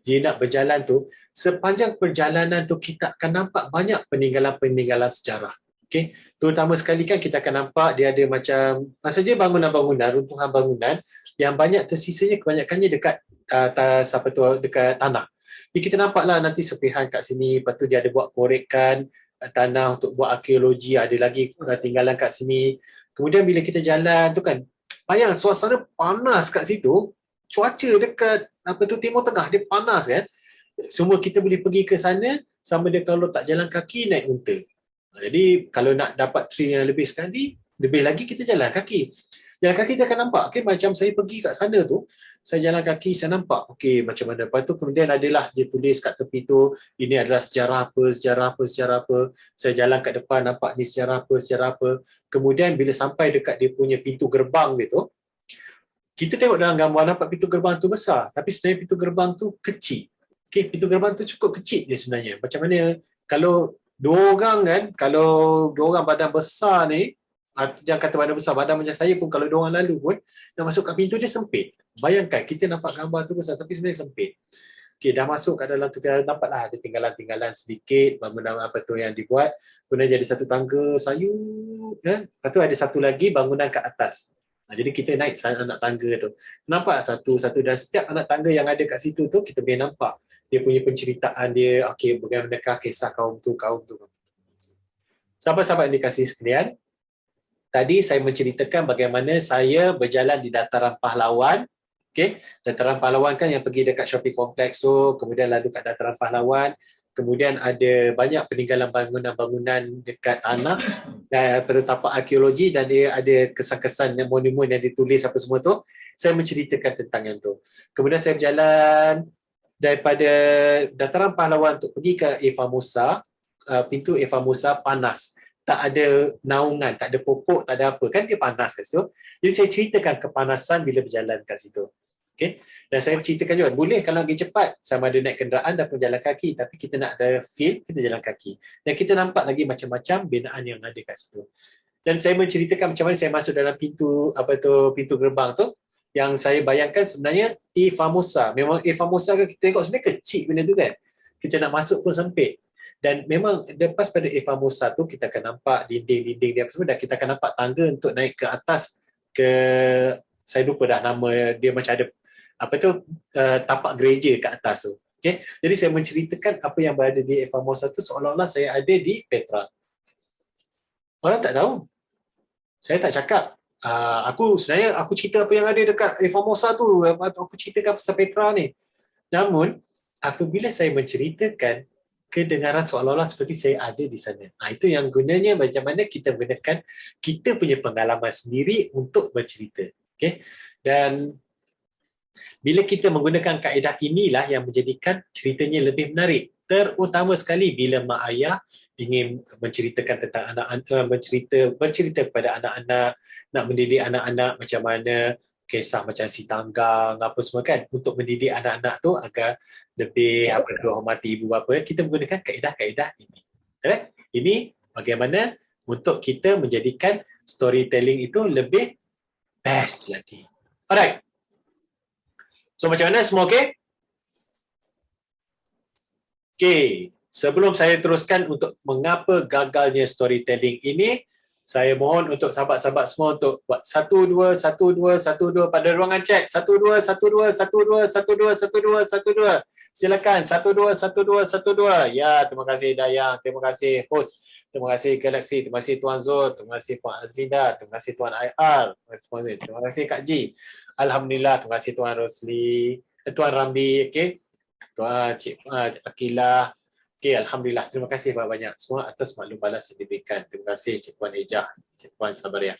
dia nak berjalan tu, sepanjang perjalanan tu kita akan nampak banyak peninggalan-peninggalan sejarah. Okey, terutama sekali kan kita akan nampak dia ada macam, maksudnya bangunan-bangunan, runtuhan bangunan yang banyak tersisanya kebanyakannya dekat atas dekat tanah. Jadi kita nampaklah nanti sepihan kat sini, lepas tu dia ada buat korekan tanah untuk buat arkeologi, ada lagi tinggalan kat sini. Kemudian bila kita jalan tu kan, bayang suasana panas kat situ, cuaca dekat Timur Tengah dia panas kan. Semua kita boleh pergi ke sana sama dia kalau tak jalan kaki naik unta. Jadi kalau nak dapat train yang lebih sekali, lebih lagi kita jalan kaki. Jalan kaki kita akan nampak, okay, macam saya pergi kat sana tu, saya jalan kaki, saya nampak, okay, macam mana. Lepas tu kemudian adalah dia tulis kat tepi tu, ini adalah sejarah apa, sejarah apa, sejarah apa. Saya jalan kat depan, nampak ni sejarah apa, sejarah apa. Kemudian bila sampai dekat dia punya pintu gerbang dia tu, kita tengok dalam gambar, nampak pintu gerbang tu besar, tapi sebenarnya pintu gerbang tu kecil. Okay, pintu gerbang tu cukup kecil dia sebenarnya. Macam mana, kalau dua orang kan, kalau dua orang badan besar ni, jangan kata badan besar, badan macam saya pun kalau diorang lalu pun nak masuk kat pintu dia sempit. Bayangkan kita nampak gambar tu besar tapi sebenarnya sempit. Okey, dah masuk kat dalam tu nampaklah ada tinggalan-tinggalan sedikit bangunan apa tu yang dibuat. Kemudian jadi satu tangga sayur kan. Lepas tu ada satu lagi bangunan kat atas. Jadi kita naik anak tangga tu. Nampak satu-satu dan setiap anak tangga yang ada kat situ tu kita boleh nampak dia punya penceritaan dia, okey, bagaimanakah kisah kaum tu. Sahabat-sahabat yang dikasihi sekalian, tadi saya menceritakan bagaimana saya berjalan di Dataran Pahlawan. Okay? Dataran Pahlawan kan yang pergi dekat shopping kompleks tu, kemudian lalu kat Dataran Pahlawan, kemudian ada banyak peninggalan bangunan-bangunan dekat tanah dan tapak arkeologi, dan dia ada kesan-kesan yang monumen yang ditulis apa semua tu. Saya menceritakan tentang yang tu. Kemudian saya berjalan daripada Dataran Pahlawan untuk pergi ke Eva Musa. Pintu Eva Musa panas. Tak ada naungan, tak ada pokok, tak ada apa. Kan dia panas kat situ. Jadi saya ceritakan kepanasan bila berjalan kat situ. Okay? Dan saya ceritakan juga, boleh kalau nak pergi cepat, sama ada naik kenderaan ataupun jalan kaki. Tapi kita nak ada feel, kita jalan kaki. Dan kita nampak lagi macam-macam binaan yang ada kat situ. Dan saya menceritakan macam mana saya masuk dalam pintu gerbang tu. Yang saya bayangkan sebenarnya Eva Musa. Memang Eva Musa kan kita tengok sebenarnya kecil benda tu kan. Kita nak masuk pun sempit. Dan memang lepas pada Eva Musa tu kita akan nampak dinding-dinding dia apa semua, dan kita akan nampak tangga untuk naik ke atas ke, saya lupa dah nama dia, macam ada tapak gereja kat atas tu. Okay? Jadi saya menceritakan apa yang berada di Eva Musa tu seolah-olah saya ada di Petra. Orang tak tahu. Saya tak cakap. Aku cerita apa yang ada dekat Eva Musa tu, aku ceritakan pasal Petra ni. Namun apabila saya menceritakan, kedengaran seolah-olah seperti saya ada di sana. Itu yang gunanya macam mana kita gunakan kita punya pengalaman sendiri untuk bercerita. Okay? Dan bila kita menggunakan kaedah inilah yang menjadikan ceritanya lebih menarik. Terutama sekali bila mak ayah ingin menceritakan tentang anak-anak, bercerita kepada anak-anak, nak mendidik anak-anak macam mana, kisah macam si tanggang apa semua kan, untuk mendidik anak-anak tu agar lebih hormati ibu bapa, kita menggunakan kaedah-kaedah ini. Ini bagaimana untuk kita menjadikan storytelling itu lebih best lagi. Alright. So macam mana, semua okey? Okey, sebelum saya teruskan untuk mengapa gagalnya storytelling ini, saya mohon untuk sahabat-sahabat semua untuk buat 1 2 1 2 1 2 pada ruangan chat. 1 2 1 2 1 2 1 2 1 2 1 2. Silakan 1 2 1 2 1 2. Ya, terima kasih Dayang, terima kasih host, terima kasih Galaxy, terima kasih Tuan Zul, terima kasih Puan Azlinda, terima kasih Tuan IR, terima kasih Kak Ji. Alhamdulillah, terima kasih Tuan Rosli, Tuan Ramli, okey. Tuan Cik Akilah. Okey, Alhamdulillah. Terima kasih banyak-banyak semua atas maklum balas yang diberikan. Terima kasih Cik Puan Ejah, Cik Puan Sabariah.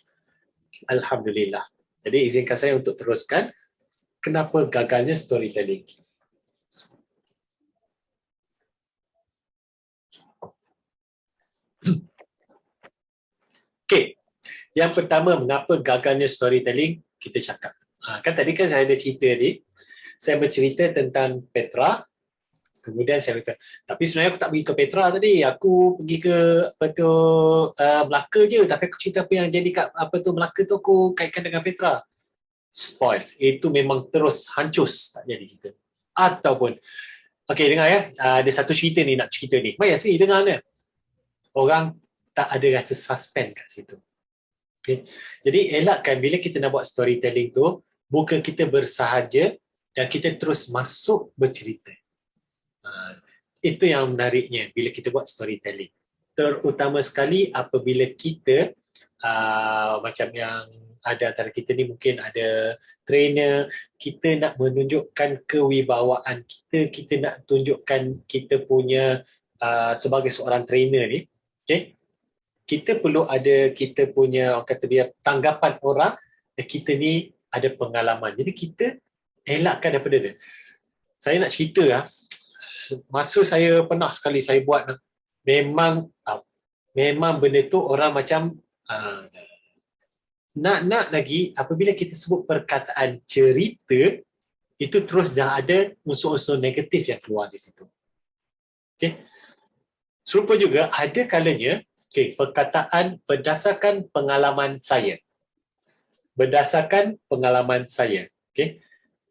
Alhamdulillah. Jadi izinkan saya untuk teruskan kenapa gagalnya storytelling. Okey. Yang pertama, mengapa gagalnya storytelling? Kita cakap. Kan tadi kan saya ada cerita ni. Saya bercerita tentang Petra. Kemudian saya kata, tapi sebenarnya aku tak pergi ke Petra tadi. Aku pergi ke Melaka je. Tapi aku cerita apa yang jadi kat Melaka tu aku kaitkan dengan Petra. Spoil. Itu memang terus hancus. Tak jadi cerita. Ataupun, okey dengar ya. Ada satu cerita ni nak cerita ni. Maya sini dengar ni. Orang tak ada rasa suspense kat situ. Okay. Jadi elakkan bila kita nak buat storytelling tu, bukan kita bersahaja dan kita terus masuk bercerita. Itu yang menariknya bila kita buat storytelling. Terutama sekali apabila kita macam yang ada antara kita ni, mungkin ada trainer, kita nak menunjukkan kewibawaan kita, kita nak tunjukkan kita punya sebagai seorang trainer ni, okay? Kita perlu ada kita punya, orang kata dia, tanggapan orang kita ni ada pengalaman. Jadi kita elakkan daripada dia. Saya nak cerita masa saya pernah sekali saya buat, memang benda tu orang macam nak lagi apabila kita sebut perkataan cerita, itu terus dah ada unsur-unsur negatif yang keluar di situ. Okay. Serupa juga ada kalanya perkataan berdasarkan pengalaman saya. Berdasarkan pengalaman saya. Okay.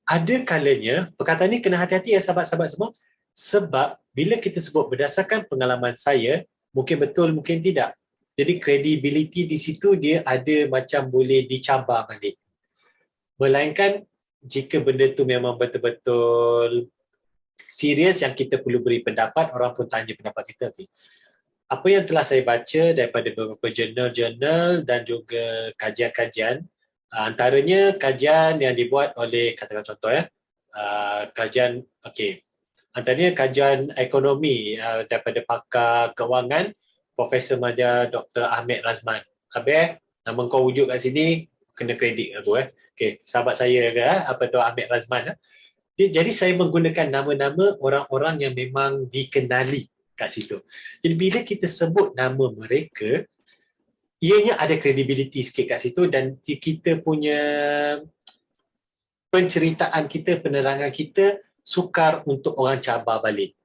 Ada kalanya perkataan ni kena hati-hati ya sahabat-sahabat semua. Sebab bila kita sebut berdasarkan pengalaman saya, mungkin betul, mungkin tidak. Jadi credibility di situ dia ada macam boleh dicabar balik. Melainkan jika benda tu memang betul-betul serius yang kita perlu beri pendapat, orang pun tanya pendapat kita. Apa yang telah saya baca daripada beberapa jurnal-jurnal dan juga kajian-kajian, antaranya kajian yang dibuat oleh, katakan contoh kajian, antaranya kajian ekonomi daripada pakar kewangan Profesor Madya Dr. Ahmed Razman. Habis, nama kau wujud kat sini, kena kredit aku. Okay, sahabat saya Ahmed Razman. Jadi saya menggunakan nama-nama orang-orang yang memang dikenali kat situ. Jadi bila kita sebut nama mereka, ianya ada credibility sikit kat situ dan kita punya penceritaan kita, penerangan kita sukar untuk orang cabar balik.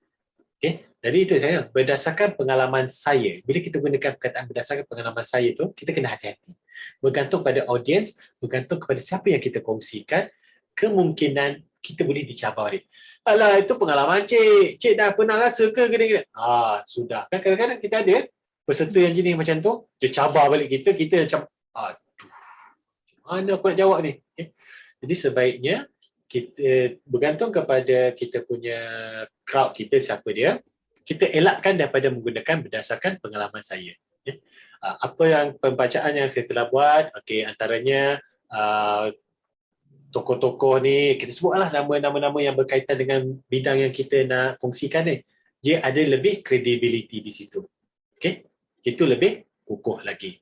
Okay? Jadi itu saya, berdasarkan pengalaman saya. Bila kita gunakan perkataan berdasarkan pengalaman saya tu, kita kena hati-hati. Bergantung pada audience, bergantung kepada siapa yang kita kongsikan, kemungkinan kita boleh dicabar balik. Alah, itu pengalaman cik. Cik dah pernah rasa ke gini-gini? Sudah. Kan kadang-kadang kita ada peserta yang jenis macam tu, dia cabar balik kita macam, aduh, mana aku nak jawab ni? Okay? Jadi sebaiknya, kita bergantung kepada kita punya crowd kita, siapa dia, kita elakkan daripada menggunakan berdasarkan pengalaman saya. Apa yang pembacaan yang saya telah buat, antaranya tokoh-tokoh ni, kita sebutlah nama-nama yang berkaitan dengan bidang yang kita nak kongsikan ni. Dia ada lebih credibility di situ. Okay? Itu lebih kukuh lagi.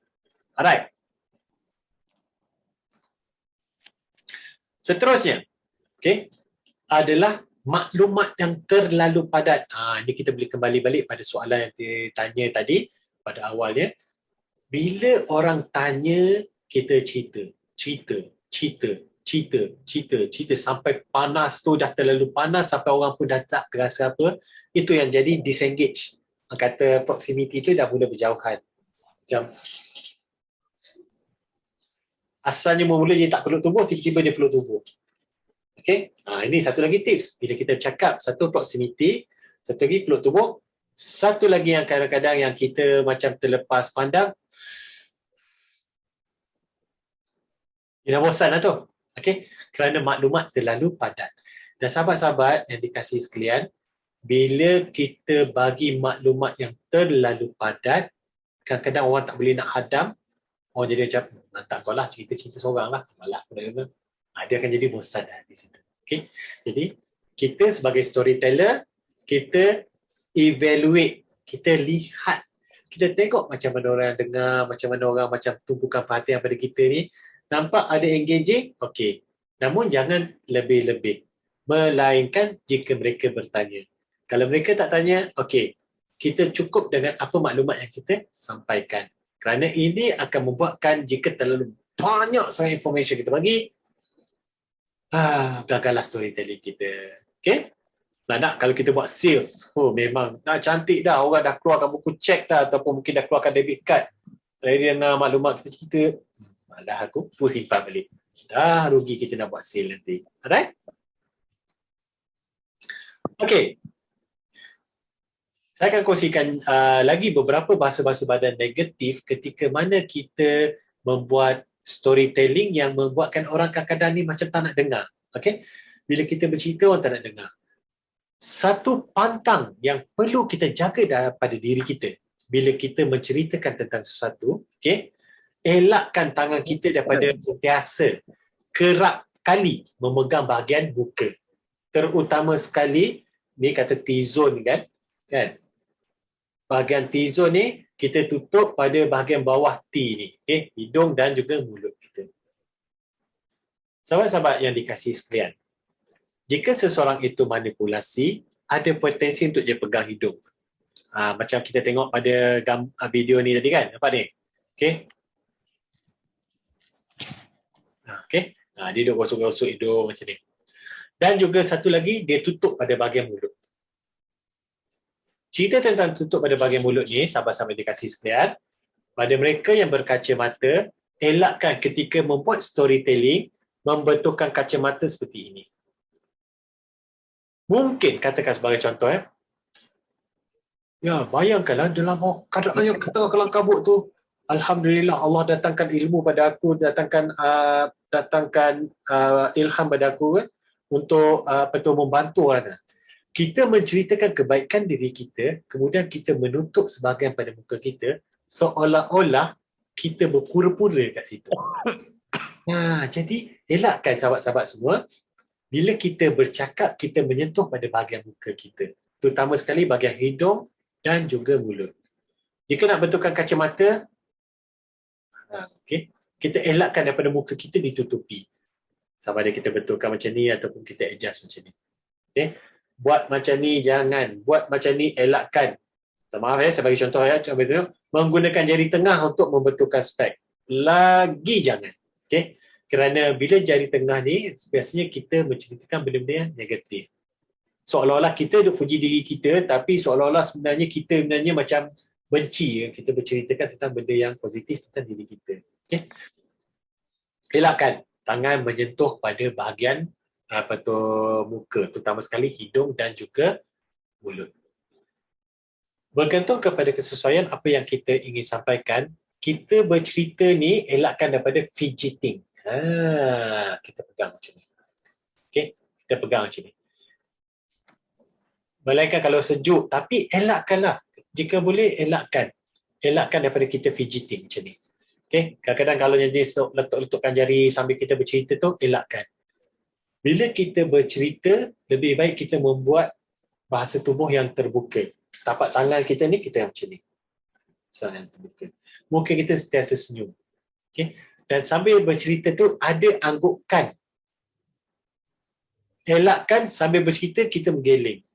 Alright. Seterusnya, adalah maklumat yang terlalu padat. Ini kita boleh kembali balik pada soalan yang ditanya tadi pada awalnya. Bila orang tanya, kita cerita sampai panas tu dah terlalu panas sampai orang pun dah tak terasa apa. Itu yang jadi disengage. Kata proximity tu dah mula berjauhan. Macam asalnya mula dia tak peluk tubuh, tiba-tiba dia peluk tubuh. Okay, ini satu lagi tips. Bila kita bercakap, satu proximity, satu lagi peluk tubuh, satu lagi yang kadang-kadang yang kita macam terlepas pandang, dia dah bosan lah tu. Okay, kerana maklumat terlalu padat. Dan sahabat-sahabat yang dikasihi sekalian, bila kita bagi maklumat yang terlalu padat, kadang-kadang orang tak boleh nak hadam, orang jadi macam, tak kau lah, cerita-cerita seorang lah, malah aku dah kata. Dia akan jadi bosan di situ. Okay? Jadi, kita sebagai storyteller, kita evaluate, kita lihat, kita tengok macam mana orang dengar, macam mana orang macam tumpukan perhatian pada kita ni, nampak ada engaging, okey. Namun jangan lebih-lebih. Melainkan jika mereka bertanya. Kalau mereka tak tanya, okey, kita cukup dengan apa maklumat yang kita sampaikan. Kerana ini akan membuatkan jika terlalu banyak sangat information kita bagi, gagallah storytelling kita. Okay? Nak kalau kita buat sales, memang nak cantik dah, orang dah keluarkan buku cek dah, ataupun mungkin dah keluarkan debit card. Dari dia dengar maklumat kita cerita, malah aku simpan balik. Dah rugi kita nak buat sale nanti. Alright? Okay. Saya akan kongsikan lagi beberapa bahasa-bahasa badan negatif ketika mana kita membuat storytelling yang membuatkan orang kadang-kadang ni macam tak nak dengar. Okay? Bila kita bercerita, orang tak nak dengar. Satu pantang yang perlu kita jaga daripada diri kita bila kita menceritakan tentang sesuatu, okay? Elakkan tangan kita daripada sentiasa kerap kali memegang bahagian muka. Terutama sekali, ni kata T-zone kan? Bahagian T-zone ni, kita tutup pada bahagian bawah T ni. Okay? Hidung dan juga mulut kita. Sahabat-sahabat yang dikasihi sekalian, jika seseorang itu manipulasi, ada potensi untuk dia pegang hidung. Macam kita tengok pada video ni tadi kan, nampak ni? Okay. Okay. Dia duduk gosok-gosok hidung macam ni. Dan juga satu lagi, dia tutup pada bahagian mulut. Cerita tentang tutup pada bahagian mulut ni, sahabat-sahabat dikasihi sekalian, pada mereka yang berkacamata, elakkan ketika membuat storytelling, membentulkan kacamata seperti ini. Mungkin, katakan sebagai contoh, ya, bayangkanlah dalam keadaan yang kita kelam kabut tu, Alhamdulillah Allah datangkan ilmu pada aku, datangkan ilham pada aku untuk membantu orang. Kita menceritakan kebaikan diri kita, kemudian kita menutup sebahagian pada muka kita, seolah-olah kita berpura-pura kat situ. Jadi, elakkan sahabat-sahabat semua, bila kita bercakap, kita menyentuh pada bahagian muka kita. Terutama sekali bahagian hidung dan juga mulut. Jika nak betulkan kacamata, kita elakkan daripada muka kita ditutupi. Sama ada kita betulkan macam ni ataupun kita adjust macam ni. Buat macam ni jangan. Buat macam ni elakkan. Maaf saya bagi contoh menggunakan jari tengah untuk membetulkan spek. Lagi jangan. Kerana bila jari tengah ni, biasanya kita menceritakan benda-benda yang negatif. Seolah-olah kita duk puji diri kita, tapi seolah-olah sebenarnya kita macam benci. Kita berceritakan tentang benda yang positif tentang diri kita. Elakkan tangan menyentuh pada bahagian muka, terutama sekali hidung dan juga mulut. Bergantung kepada kesesuaian apa yang kita ingin sampaikan, kita bercerita ni elakkan daripada fidgeting. Kita pegang macam ni. Kita pegang macam ni. Melainkan kalau sejuk, tapi elakkanlah. Jika boleh, elakkan. Elakkan daripada kita fidgeting macam ni. Kadang-kadang kalau jadi letuk-letukkan jari sambil kita bercerita tu, elakkan. Bila kita bercerita, lebih baik kita membuat bahasa tubuh yang terbuka. Tapak tangan kita ni, kita macam ni. Yang terbuka. Muka kita sentiasa senyum. Dan sambil bercerita tu, ada anggukan. Elakkan sambil bercerita, kita menggeleng.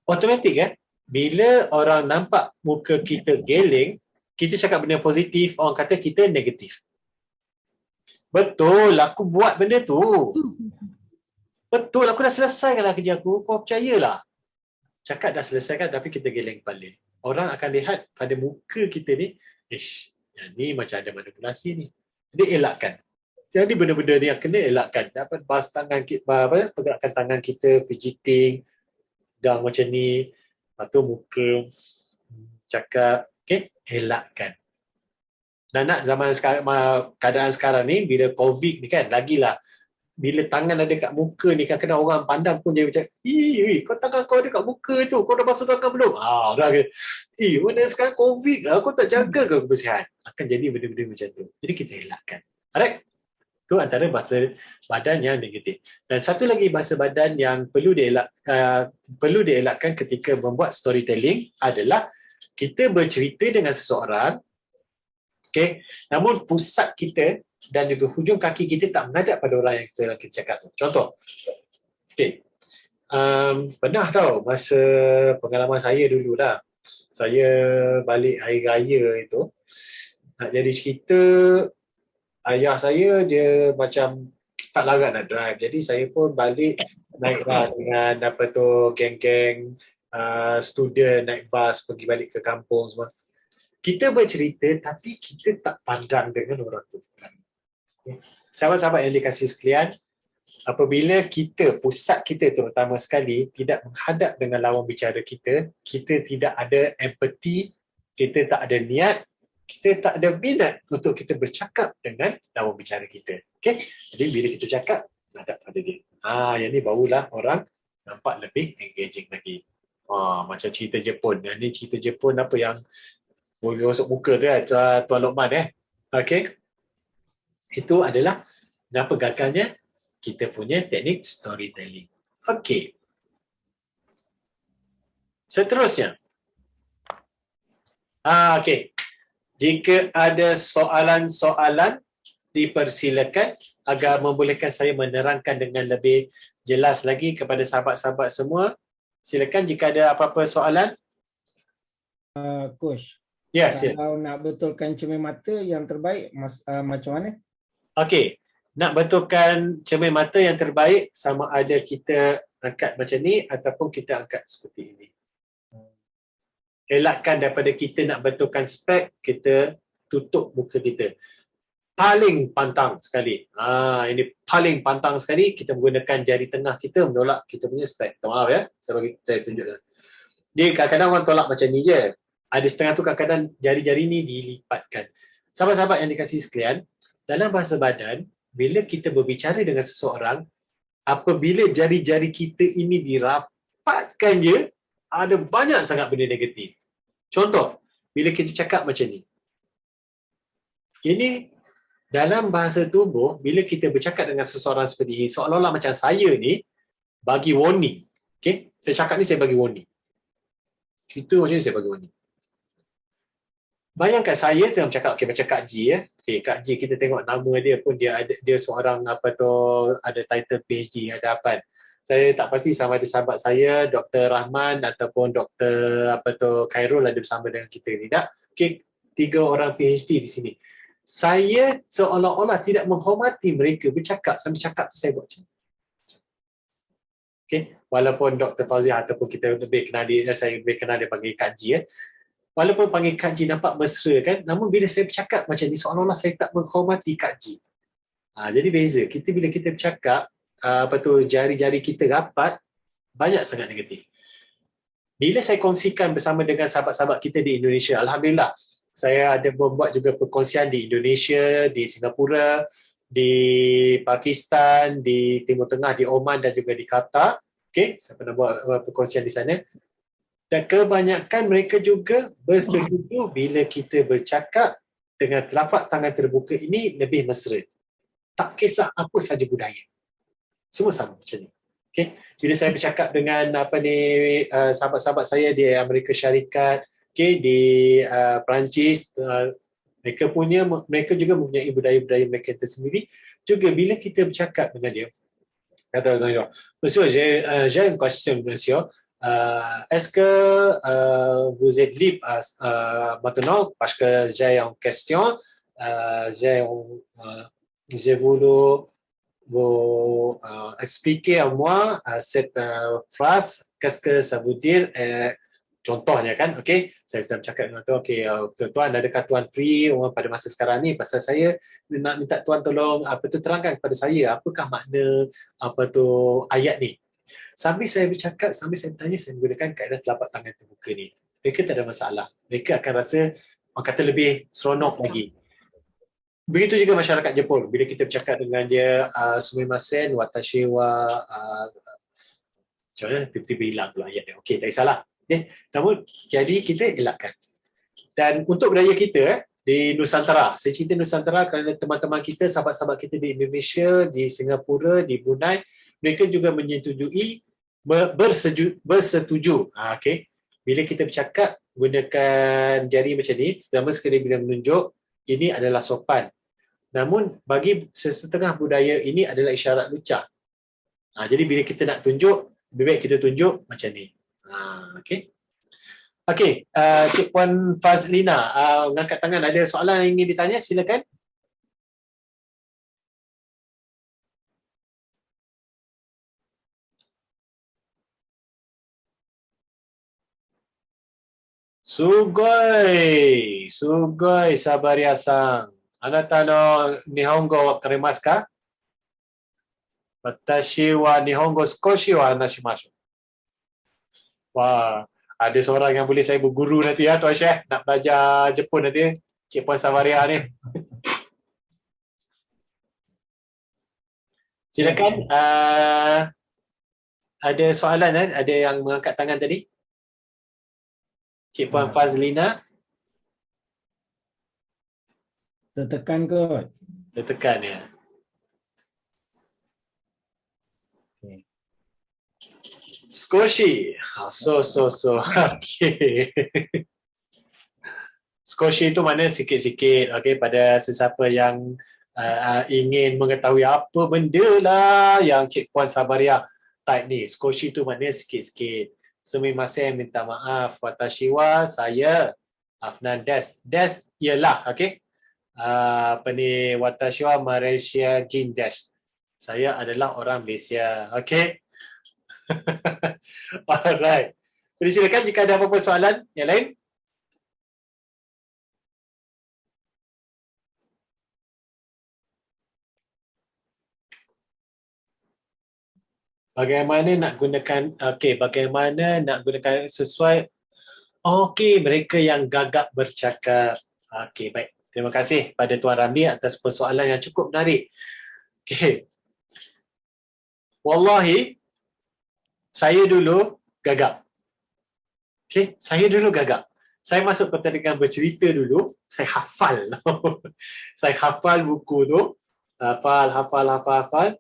Automatik kan? Bila orang nampak muka kita geleng, kita cakap benda positif, orang kata kita negatif. Betul, aku buat benda tu. Betul, aku dah selesaikanlah kerja aku. Kau percayalah. Cakap dah selesaikan tapi kita geleng kepala. orang akan lihat pada muka kita ni, yang ni macam ada manipulasi ni. Dia elakkan. Jadi benda-benda ni yang kena elakkan. Dapat bas tangan kita, pergerakan tangan kita, fidgeting, gang macam ni, lepas tu muka cakap, elakkan. Dan nak zaman sekarang, keadaan sekarang ni, bila COVID ni kan, lagilah bila tangan ada kat muka ni, kadang-kadang orang pandang pun dia macam, kau tangan kau ada kat muka tu, kau dah basuh tangan belum? Dah ke, mana sekarang COVID, kau tak jaga ke kebersihan? Akan jadi benda-benda macam tu. Jadi kita elakkan. Alright? Itu antara bahasa badan yang negatif. Dan satu lagi bahasa badan yang perlu dielakkan ketika membuat storytelling adalah kita bercerita dengan seseorang, namun pusat kita dan juga hujung kaki kita tak menghadap pada orang yang kita cakap tu. Contoh, pernah tahu masa pengalaman saya dululah, saya balik hari raya itu, nak jadi cerita, ayah saya dia macam tak larat nak drive, jadi saya pun balik naiklah dengan geng-geng student naik bas pergi balik ke kampung semua. Kita bercerita tapi kita tak pandang dengan orang tu. Sahabat-sahabat yang dikasihi sekalian, apabila pusat kita terutama sekali tidak menghadap dengan lawan bicara kita, kita tidak ada empati, kita tak ada niat, kita tak ada minat untuk kita bercakap dengan lawan bicara kita. Jadi bila kita cakap, hadap pada dia. Yang ni barulah orang nampak lebih engaging lagi. Macam cerita Jepun. Yang ni cerita Jepun apa yang boleh masuk muka tu Tuan Lokman. Itu adalah apa gagalnya kita punya teknik storytelling. Seterusnya. Jika ada soalan-soalan, dipersilakan agar membolehkan saya menerangkan dengan lebih jelas lagi kepada sahabat-sahabat semua. Silakan jika ada apa-apa soalan. Coach, kalau nak betulkan cermin mata yang terbaik, macam mana? Nak betulkan cermin mata yang terbaik sama ada kita angkat macam ni ataupun kita angkat seperti ini. Elakkan daripada kita nak betulkan spek, kita tutup muka kita. Paling pantang sekali. Ini paling pantang sekali, kita menggunakan jari tengah kita menolak kita punya spek. Maaf ya, saya tunjukkan. Dia kadang-kadang orang tolak macam ni je. Ada setengah tu kadang-kadang jari-jari ni dilipatkan. Sahabat-sahabat yang dikasihi sekalian, dalam bahasa badan, bila kita berbicara dengan seseorang, apabila jari-jari kita ini dirapatkan je, ada banyak sangat benda negatif. Contoh, bila kita cakap macam ni. Ini dalam bahasa tubuh, bila kita bercakap dengan seseorang seperti ini, seolah-olah macam saya ni bagi warning. Saya cakap ni saya bagi warning. Itu macam ni saya bagi warning. Bayangkan saya tengah bercakap, macam Kak G Kak G kita tengok nama dia pun dia seorang ada title PhD, ada apa. Saya tak pasti sama ada sahabat saya Dr. Rahman ataupun Dr. Khairul ada bersama dengan kita ni. Tak? 3 orang PhD di sini. Saya seolah-olah tidak menghormati mereka bercakap, sambil cakap tu saya buat macam ni. Walaupun Dr. Fauziah ataupun kita lebih kenal dia, saya lebih kenal dia panggil Kak G walaupun panggil Kak G nampak mesra kan, namun bila saya bercakap macam ni seolah-olah saya tak menghormati Kak G. Jadi beza. Bila kita bercakap, jari-jari kita rapat, banyak sangat negatif. Bila saya kongsikan bersama dengan sahabat-sahabat kita di Indonesia, alhamdulillah, saya ada membuat juga perkongsian di Indonesia, di Singapura, di Pakistan, di Timur Tengah, di Oman dan juga di Qatar. Saya pernah buat perkongsian di sana. Dan kebanyakan mereka juga bersetuju bila kita bercakap dengan telapak tangan terbuka ini lebih mesra. Tak kisah apa saja budaya. Semua sama macam ni. Bila saya bercakap dengan sahabat-sahabat saya di Amerika Syarikat, di Perancis, mereka juga mempunyai budaya-budaya mereka tersendiri. Juga bila kita bercakap dengan dia, kata Monsieur, j'ai une question, monsieur. Est-ce que vous êtes libre maintenant parce que j'ai une question, j'ai voulu vous expliquer à moi cette phrase, qu'est-ce que ça veut dire Contohnya kan, okey, saya sedang cakap dengan tuan, okey, tuan adakah tuan free pada masa sekarang ni, pasal saya nak minta tuan tolong terangkan kepada saya apakah makna ayat ni. Sambil saya bercakap, sambil saya bertanya, saya menggunakan kaedah telapak tangan terbuka ni. Mereka tak ada masalah. Mereka akan rasa, orang kata, lebih seronok lagi. Begitu juga masyarakat Jepun. Bila kita bercakap dengan dia, sumimasen, watashi wa, macam mana, tiba-tiba hilang pula ayat dia. Okey, tak kisahlah. Okay. Namun, jadi kita elakkan. Dan untuk budaya kita di Nusantara, saya cerita Nusantara kerana teman-teman kita, sahabat-sahabat kita di Indonesia, di Singapura, di Brunei, mereka juga menyetujui, bersetuju. Okay. Bila kita bercakap, gunakan jari macam ni, pertama sekali bila menunjuk, ini adalah sopan. Namun, bagi sesetengah budaya, ini adalah isyarat lucah. Jadi bila kita nak tunjuk, lebih baik kita tunjuk macam ni. Okey. Okey, Cik Puan Fazlina, mengangkat tangan, ada soalan yang ingin ditanya, silakan. Sugoi Sabaria-san. Anata no Nihongo wa wakarimasu ka? Watashi wa Nihongo skoshi wa hanashimashou. Wah, ada seorang yang boleh saya berguru nanti ya, Tuan Syekh, nak belajar Jepun nanti, Cik Puan Sabaria ni. Silakan, ada soalan ada yang mengangkat tangan tadi? Cik Puan Fazlina? Tertekan kot. Tertekan ya. Okay. Skoshi. So. Okay. Skoshi itu mana sikit-sikit, okay, pada sesiapa yang ingin mengetahui apa benda lah yang Cik Puan Sabaria type ni. Skoshi itu mana sikit-sikit. Sumimasen, minta maaf. Watashi wa, saya. Afnan des. Des ialah, okay. Watashi wa Malaysia Jin des. Saya adalah orang Malaysia, okay. Alright. Jadi silakan jika ada apa-apa soalan yang lain. Bagaimana nak gunakan sesuai. Okey, mereka yang gagap bercakap. Okey, baik. Terima kasih pada Tuan Ramli atas persoalan yang cukup menarik. Okey. Wallahi, saya dulu gagap. Okey, saya dulu gagap. Saya masuk pertandingan bercerita dulu, saya hafal. Saya hafal buku tu. Hafal.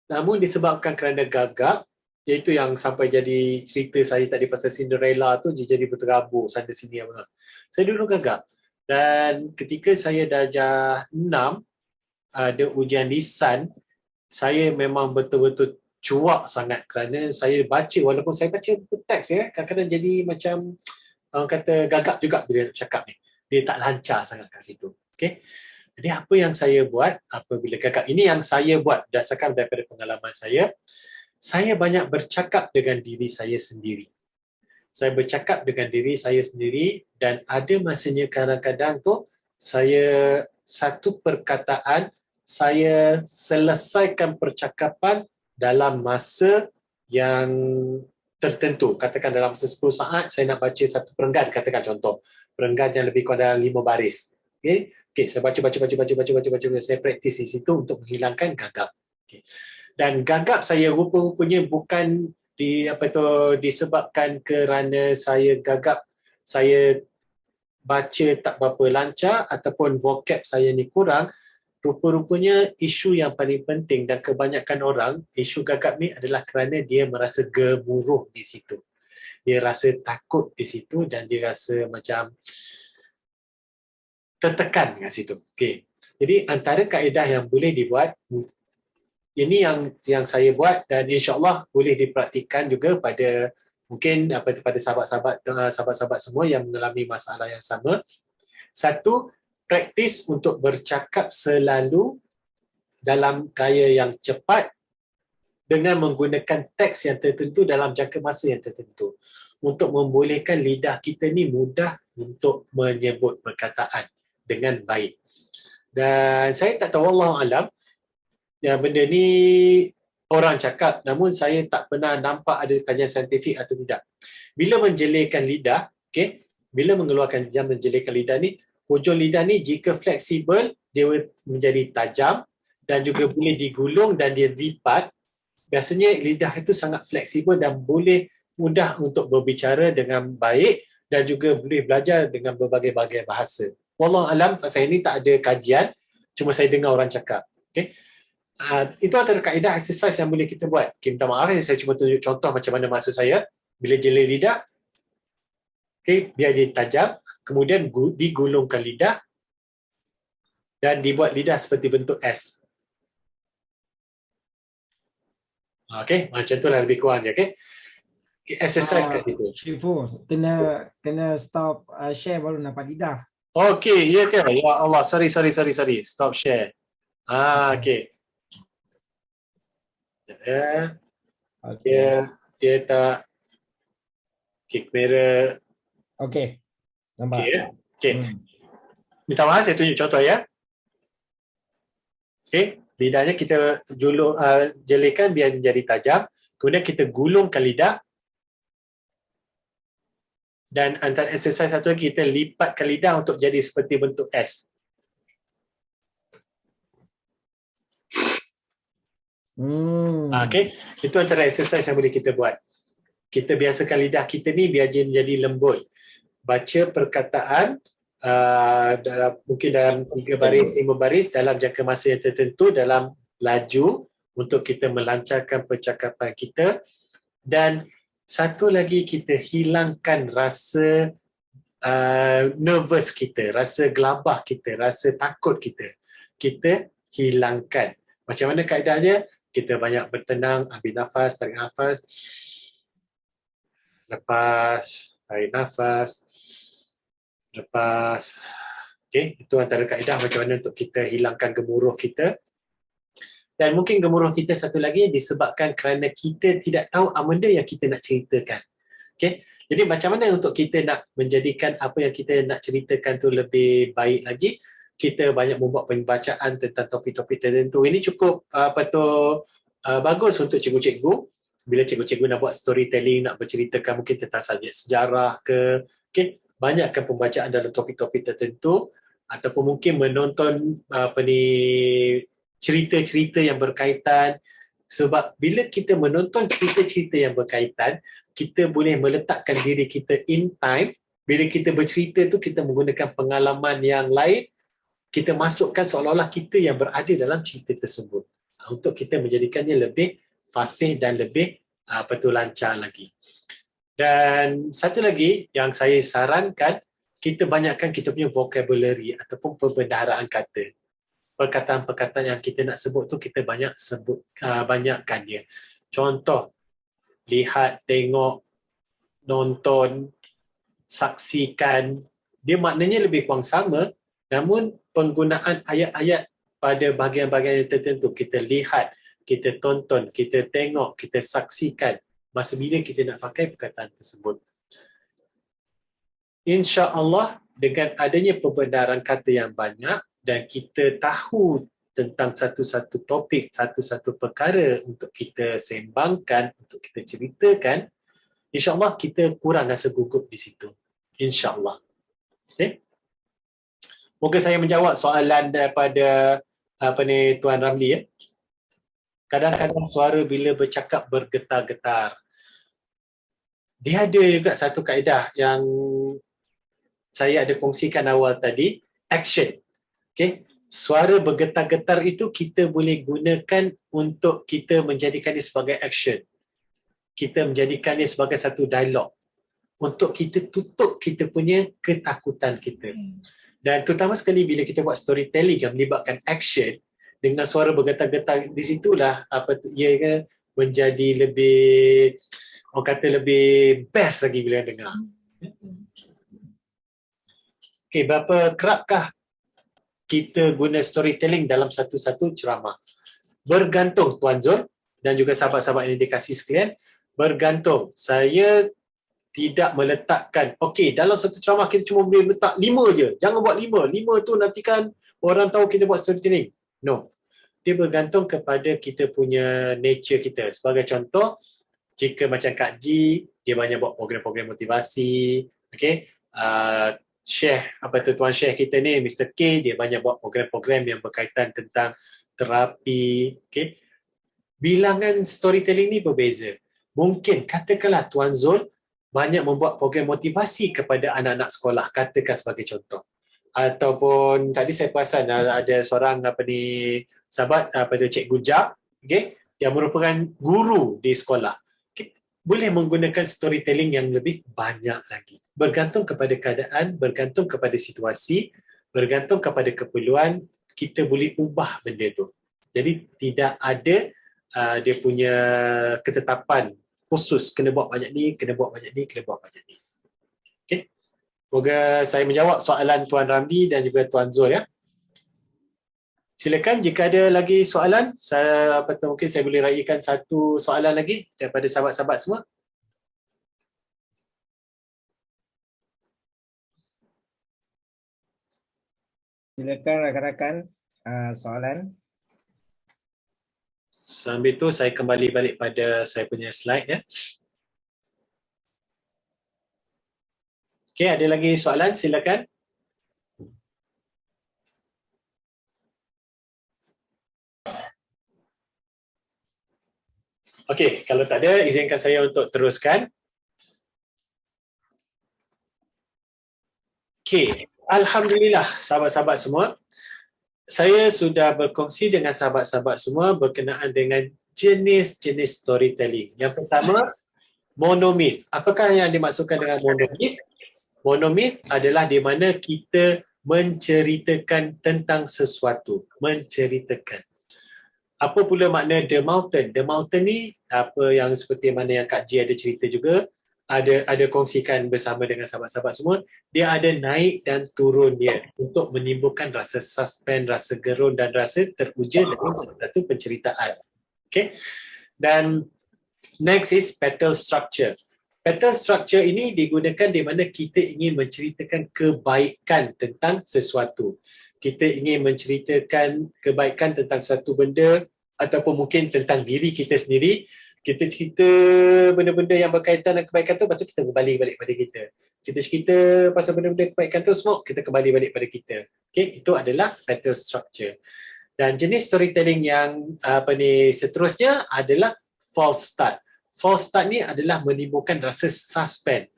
Namun disebabkan kerana gagap, iaitu yang sampai jadi cerita saya tadi pasal Cinderella tu jadi berterabur sana sini apa. Saya dulu gagap. Dan ketika saya darjah 6 ada ujian lisan, saya memang betul-betul cuak sangat kerana saya baca, walaupun saya baca buku teks ya, kadang-kadang jadi macam orang kata gagap juga bila nak cakap ni. Dia tak lancar sangat kat situ. Okey. Jadi apa yang saya buat apabila gagap, ini yang saya buat berdasarkan daripada pengalaman saya banyak bercakap dengan diri saya sendiri. Saya bercakap dengan diri saya sendiri dan ada masanya kadang-kadang tu saya satu perkataan saya selesaikan percakapan dalam masa yang tertentu. Katakan dalam masa 10 saat saya nak baca satu perenggan, katakan contoh. Perenggan yang lebih kurang dalam 5 baris. Okey, saya baca. Saya praktis di situ untuk menghilangkan gagap. Okay. Dan gagap saya rupa-rupanya bukan disebabkan kerana saya gagap, saya baca tak berapa lancar ataupun vocab saya ni kurang. Rupa-rupanya isu yang paling penting dan kebanyakan orang, isu gagap ni adalah kerana dia merasa gemuruh di situ. Dia rasa takut di situ dan dia rasa macam tertekan kat situ. Okey. Jadi antara kaedah yang boleh dibuat, ini yang saya buat dan insya-Allah boleh dipraktikkan juga pada mungkin pada sahabat-sahabat semua yang mengalami masalah yang sama. Satu, praktis untuk bercakap selalu dalam gaya yang cepat dengan menggunakan teks yang tertentu dalam jangka masa yang tertentu. untuk membolehkan lidah kita ni mudah untuk menyebut perkataan dengan baik. Dan saya tak tahu, wallahu alam, ya, benda ni orang cakap, namun saya tak pernah nampak ada kajian saintifik atau tidak. Bila menjelirkan lidah, bila mengeluarkan jam menjelirkan lidah ni, hujung lidah ni jika fleksibel, dia menjadi tajam dan juga boleh digulung dan dia lipat. Biasanya lidah itu sangat fleksibel dan boleh mudah untuk berbicara dengan baik dan juga boleh belajar dengan berbagai-bagai bahasa. Wallahu alam, pasal ini tak ada kajian, cuma saya dengar orang cakap. Itu antara kaedah exercise yang boleh kita buat. Minta maaf, saya cuma tunjuk contoh macam mana maksud saya. Bila jelir lidah, biar dia tajam, kemudian digulungkan lidah dan dibuat lidah seperti bentuk S. Macam itulah lebih kurang je. Exercise kat situ. Syifu, kena stop share baru nampak lidah. Ya ke? Ya Allah, sorry. Stop share. Okey. Dia tak kamera. Okey. Nampak. Okey. Minta maaf, saya tunjuk contoh ya. Lidahnya kita jelirkan biar menjadi tajam. Kemudian kita gulungkan lidah. Dan antara exercise satu lagi, kita lipatkan lidah untuk jadi seperti bentuk S. Itu antara exercise yang boleh kita buat. Kita biasakan lidah kita ni biar dia menjadi lembut. Baca perkataan mungkin dalam 3 baris, 5 baris dalam jangka masa yang tertentu dalam laju untuk kita melancarkan percakapan kita. Dan satu lagi, kita hilangkan rasa nervous kita, rasa gelabah kita, rasa takut kita. Kita hilangkan. Macam mana kaedahnya? Kita banyak bertenang, ambil nafas, tarik nafas. Lepas, tarik nafas. Lepas. Itu antara kaedah macam mana untuk kita hilangkan gemuruh kita. Dan mungkin gemuruh kita satu lagi disebabkan kerana kita tidak tahu apa benda yang kita nak ceritakan. Jadi macam mana untuk kita nak menjadikan apa yang kita nak ceritakan tu lebih baik lagi? Kita banyak membuat pembacaan tentang topik-topik tertentu. Ini cukup bagus untuk cikgu-cikgu. Bila cikgu-cikgu nak buat storytelling, nak berceritakan mungkin tentang subjek sejarah ke, banyakkan pembacaan dalam topik-topik tertentu, ataupun mungkin menonton cerita-cerita yang berkaitan. Sebab bila kita menonton cerita-cerita yang berkaitan, kita boleh meletakkan diri kita in time. Bila kita bercerita tu, kita menggunakan pengalaman yang lain, kita masukkan seolah-olah kita yang berada dalam cerita tersebut, untuk kita menjadikannya lebih fasih dan lebih lancar lagi. Dan satu lagi yang saya sarankan, kita banyakkan kita punya vocabulary ataupun perbendaharaan kata. Perkataan-perkataan yang kita nak sebut tu kita banyakkan dia. Contoh, lihat, tengok, nonton, saksikan. Dia maknanya lebih kurang sama, namun penggunaan ayat-ayat pada bahagian-bahagian tertentu. Kita lihat, kita tonton, kita tengok, kita saksikan. Masa bila kita nak pakai perkataan tersebut. InsyaAllah dengan adanya perbendaharaan kata yang banyak dan kita tahu tentang satu-satu topik, satu-satu perkara untuk kita sembangkan, untuk kita ceritakan, insyaAllah kita kurang rasa gugup di situ. InsyaAllah. Moga saya menjawab soalan daripada Tuan Ramli. Kadang-kadang suara bila bercakap bergetar-getar. Dia ada juga satu kaedah yang saya ada kongsikan awal tadi, action. Suara bergetar-getar itu kita boleh gunakan untuk kita menjadikannya sebagai action. Kita menjadikannya sebagai satu dialog untuk kita tutup kita punya ketakutan kita. Dan terutama sekali bila kita buat storytelling yang melibatkan action dengan suara bergetar-getar, di situlah ia menjadi lebih, orang kata lebih best lagi bila dengar. Berapa kerapkah kita guna storytelling dalam satu-satu ceramah? Bergantung Tuan Zul dan juga sahabat-sahabat yang dikasih sekalian, bergantung. Saya tidak meletakkan, okey, dalam satu ceramah kita cuma boleh letak 5 je. Jangan buat 5. 5 tu nanti kan orang tahu kita buat storytelling. No. Dia bergantung kepada kita punya nature kita. Sebagai contoh, jika macam Kak Ji, dia banyak buat program-program motivasi. Okay. Tuan Syekh kita ni, Mr. K, dia banyak buat program-program yang berkaitan tentang terapi. Okay. Bilangan storytelling ni berbeza. Mungkin, katakanlah Tuan Zul banyak membuat program motivasi kepada anak-anak sekolah, katakan sebagai contoh. Ataupun tadi saya perasan ada seorang sahabat Cikgu Jab, okay, yang merupakan guru di sekolah. Okay. Boleh menggunakan storytelling yang lebih banyak lagi. Bergantung kepada keadaan, bergantung kepada situasi, bergantung kepada keperluan, kita boleh ubah benda tu. Jadi tidak ada dia punya ketetapan khusus, kena buat banyak ni, kena buat banyak ni, kena buat banyak ni. Okay. Semoga saya menjawab soalan Tuan Ramli dan juga Tuan Zul ya. Silakan jika ada lagi soalan, mungkin saya boleh raikan satu soalan lagi daripada sahabat-sahabat semua. Silakan rakan-rakan soalan. Sambil tu saya kembali balik pada saya punya slide ya. Okey, ada lagi soalan? Silakan. Okey, kalau tak ada, izinkan saya untuk teruskan. Okey, alhamdulillah sahabat-sahabat semua. Saya sudah berkongsi dengan sahabat-sahabat semua berkenaan dengan jenis-jenis storytelling. Yang pertama, monomyth. Apakah yang dimaksudkan dengan monomyth? Monomyth adalah di mana kita menceritakan tentang sesuatu. Menceritakan. Apa pula makna The Mountain? The Mountain ni, apa yang seperti mana yang Kak Ji ada cerita juga, ada kongsikan bersama dengan sahabat-sahabat semua, dia ada naik dan turun dia untuk menimbulkan rasa suspense, rasa gerun dan rasa teruja dalam satu penceritaan. Okay. Dan next is petal structure. Petal structure ini digunakan di mana kita ingin menceritakan kebaikan tentang sesuatu. Kita ingin menceritakan kebaikan tentang satu benda ataupun mungkin tentang diri kita sendiri. Kita cerita benda-benda yang berkaitan dengan kebaikan tu, lepas tu kita kembali balik pada kita. Kita cerita pasal benda-benda kebaikan tu semua, kita kembali balik pada kita. Okay, itu adalah petal structure. Dan jenis storytelling yang seterusnya adalah false start. False start ni adalah menimbulkan rasa suspense.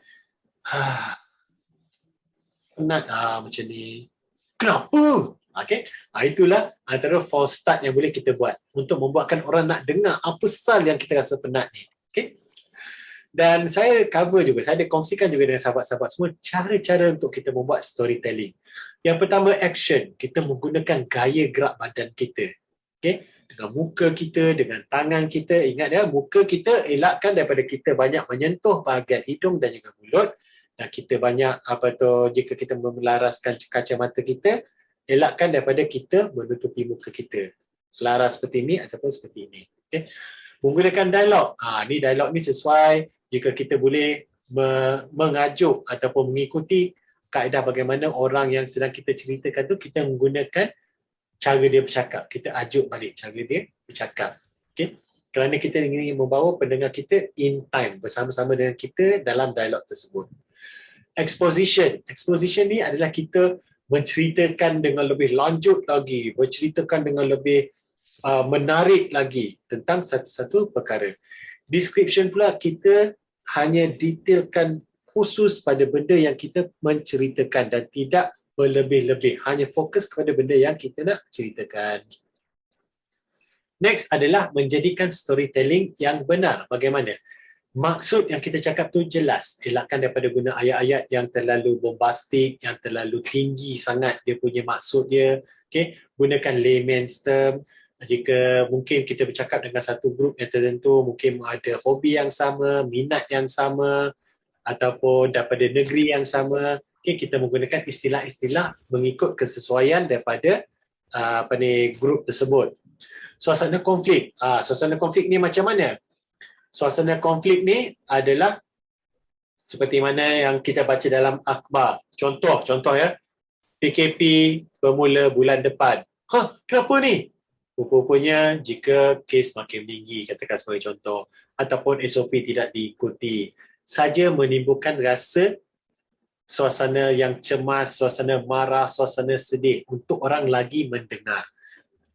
Penat macam ni. Kenapa? Okay. Itulah antara false start yang boleh kita buat untuk membuatkan orang nak dengar apa pasal yang kita rasa penat ni. Okay. Dan saya cover juga, saya ada kongsikan juga dengan sahabat-sahabat semua cara-cara untuk kita membuat storytelling. Yang pertama, action. Kita menggunakan gaya gerak badan kita. Okay. Dengan muka kita, dengan tangan kita. Ingat ya, muka kita elakkan daripada kita banyak menyentuh bahagian hidung dan juga mulut. Dan kita banyak, jika kita melaraskan kacamata kita, elakkan daripada kita menutupi muka kita. Laras seperti ini ataupun seperti ini. Okay. Menggunakan dialog. Ni dialog ni sesuai jika kita boleh mengajuk ataupun mengikuti kaedah bagaimana orang yang sedang kita ceritakan tu, kita menggunakan cara dia bercakap. Kita ajuk balik cara dia bercakap. Okay. Kerana kita ingin membawa pendengar kita in time bersama-sama dengan kita dalam dialog tersebut. Exposition. Exposition ni adalah kita menceritakan dengan lebih lanjut lagi, menceritakan dengan lebih menarik lagi tentang satu-satu perkara. Description pula, kita hanya detailkan khusus pada benda yang kita menceritakan dan tidak berlebih-lebih, hanya fokus kepada benda yang kita nak ceritakan. Next adalah menjadikan storytelling yang benar. Bagaimana? Maksud yang kita cakap tu jelas. Elakkan daripada guna ayat-ayat yang terlalu bombastik, yang terlalu tinggi sangat dia punya maksud dia. Okay? Gunakan layman's term. Jika mungkin kita bercakap dengan satu grup yang tertentu, mungkin ada hobi yang sama, minat yang sama, ataupun daripada negeri yang sama. Okay? Kita menggunakan istilah-istilah mengikut kesesuaian daripada grup tersebut. Suasana konflik. Suasana konflik ni macam mana? Suasana konflik ni adalah seperti mana yang kita baca dalam akhbar. Contoh ya, PKP bermula bulan depan. Kenapa ni? Rupanya jika kes makin tinggi, katakan sebagai contoh, ataupun SOP tidak diikuti, saja menimbulkan rasa suasana yang cemas, suasana marah, suasana sedih untuk orang lagi mendengar.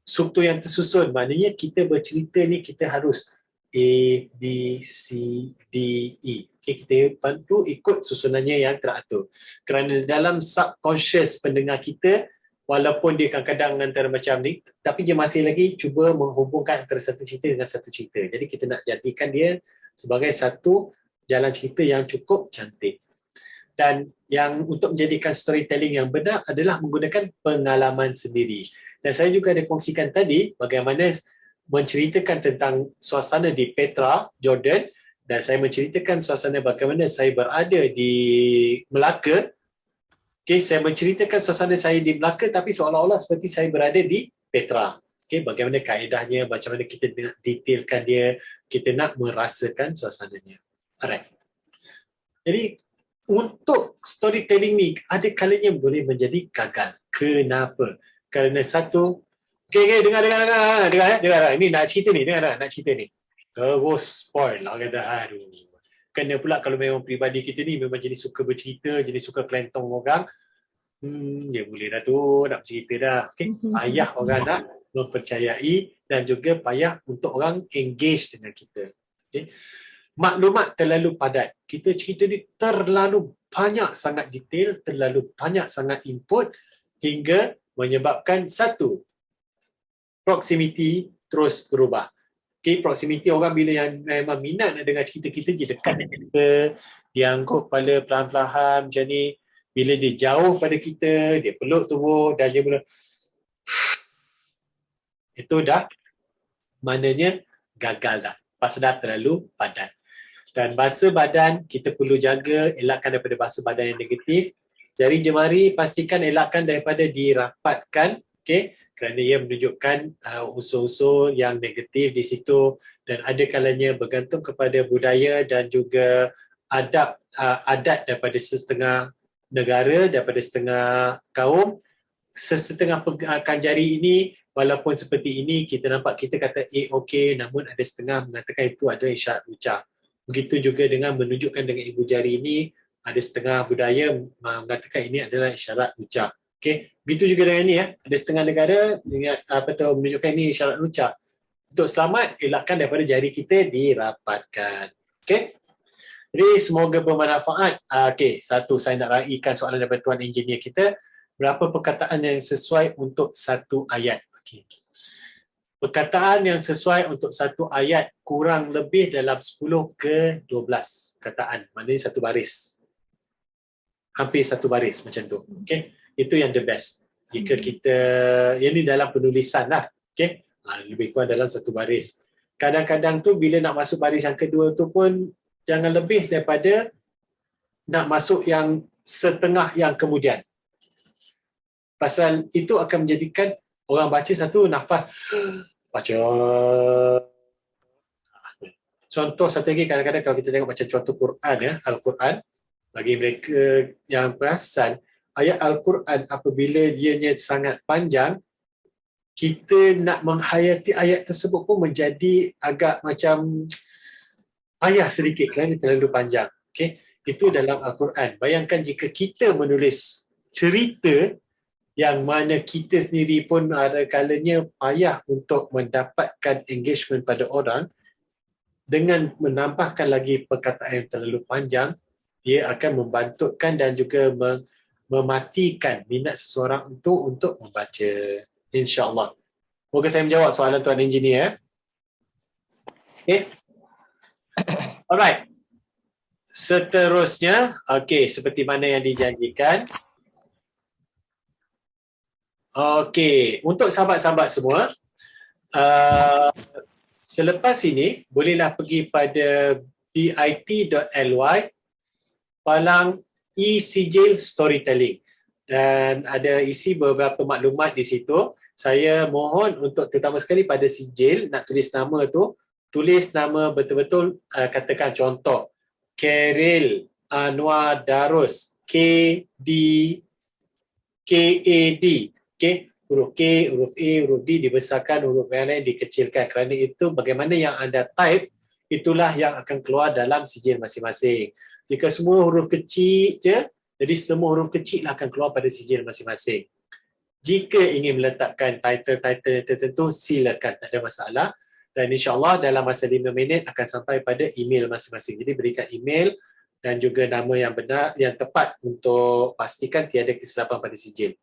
Struktur yang tersusun, maknanya kita bercerita ni kita harus A, B, C, D, E. Okay, kita perlu ikut susunannya yang teratur. Kerana dalam subconscious pendengar kita, walaupun dia kadang-kadang antara macam ni, tapi dia masih lagi cuba menghubungkan antara satu cerita dengan satu cerita. Jadi kita nak jadikan dia sebagai satu jalan cerita yang cukup cantik. Dan yang untuk menjadikan storytelling yang benar adalah menggunakan pengalaman sendiri. Dan saya juga ada kongsikan tadi bagaimana menceritakan tentang suasana di Petra, Jordan, dan saya menceritakan suasana bagaimana saya berada di Melaka. Okay, saya menceritakan suasana saya di Melaka tapi seolah-olah seperti saya berada di Petra. Okay, bagaimana kaedahnya, macam mana kita nak detailkan dia, kita nak merasakan suasananya. Alright. Jadi, untuk storytelling ni, ada kalanya boleh menjadi gagal. Kenapa? Kerana satu, okay, dengar. Ini nak cerita ni, nak cerita ni. Terus spoil lah kata, aduh. Kena pula kalau memang peribadi kita ni memang jenis suka bercerita, jenis suka kelentong orang, dia boleh dah tu, nak bercerita dah. Okay? Payah orang nak mempercayai dan juga payah untuk orang engage dengan kita. Okay? Maklumat terlalu padat. Kita cerita ni terlalu banyak sangat detail, terlalu banyak sangat input hingga menyebabkan satu, proximity terus berubah. Okay, proximity orang bila yang memang minat nak dengar cerita kita, dia dekat dengan kita, dia angkut kepala perlahan-lahan macam ni. Bila dia jauh pada kita, dia peluk tubuh dan dia mula itu dah maknanya gagal dah. Pasal dah terlalu padat. Dan bahasa badan kita perlu jaga, elakkan daripada bahasa badan yang negatif. Jari jemari pastikan elakkan daripada dirapatkan. Okay, kerana ia menunjukkan unsur-unsur yang negatif di situ dan ada kalanya bergantung kepada budaya dan juga adat daripada setengah negara, daripada setengah kaum. Setengah pegangkan jari ini, walaupun seperti ini, kita nampak kita kata okey, namun ada setengah mengatakan itu adalah isyarat ucap. Begitu juga dengan menunjukkan dengan ibu jari ini, ada setengah budaya mengatakan ini adalah isyarat ucap. Okay. Begitu juga dengan ini ya. Ada setengah negara menunjukkan ini isyarat ucap. Untuk selamat, elakkan daripada jari kita dirapatkan. Okay. Jadi semoga bermanfaat. Okay. Satu, saya nak raikan soalan daripada Tuan Engineer kita. Berapa perkataan yang sesuai untuk satu ayat? Okay. Perkataan yang sesuai untuk satu ayat kurang lebih dalam 10 ke 12 perkataan. Maknanya satu baris. Hampir satu baris macam tu. Okay. Itu yang the best. Jika kita, ini dalam penulisan lah. Okay? Lebih kurang dalam satu baris. Kadang-kadang tu bila nak masuk baris yang kedua tu pun jangan lebih daripada nak masuk yang setengah yang kemudian. Pasal itu akan menjadikan orang baca satu nafas. Baca. Contoh satu lagi, kadang-kadang kalau kita tengok macam contoh Quran ya, Al-Quran, bagi mereka yang perasan, ayat Al-Quran apabila dianya sangat panjang, kita nak menghayati ayat tersebut pun menjadi agak macam payah sedikit kerana terlalu panjang. Okay? Itu dalam Al-Quran. Bayangkan jika kita menulis cerita yang mana kita sendiri pun ada kalanya payah untuk mendapatkan engagement pada orang, dengan menambahkan lagi perkataan yang terlalu panjang, dia akan membantutkan dan juga mematikan minat seseorang untuk membaca. InsyaAllah. Moga saya menjawab soalan Tuan Engineer. Okay. Alright. Seterusnya, okay, seperti mana yang dijanjikan. Okay, untuk sahabat-sahabat semua, selepas ini, bolehlah pergi pada bit.ly palang e-sijil storytelling dan ada isi beberapa maklumat di situ. Saya mohon untuk terutama sekali pada sijil nak tulis nama tu, tulis nama betul-betul, katakan contoh Keril Anwar Darus, KAD. Okay, huruf K, huruf A, huruf D dibesarkan, huruf yang lain dikecilkan. Kerana itu bagaimana yang anda type, itulah yang akan keluar dalam sijil masing-masing. Jika semua huruf kecil je, jadi semua huruf kecil akan keluar pada sijil masing-masing. Jika ingin meletakkan title-title tertentu, silakan, tak ada masalah. Dan insyaAllah dalam masa 5 minit akan sampai pada email masing-masing. Jadi berikan email dan juga nama yang benar, yang tepat untuk pastikan tiada kesilapan pada sijil.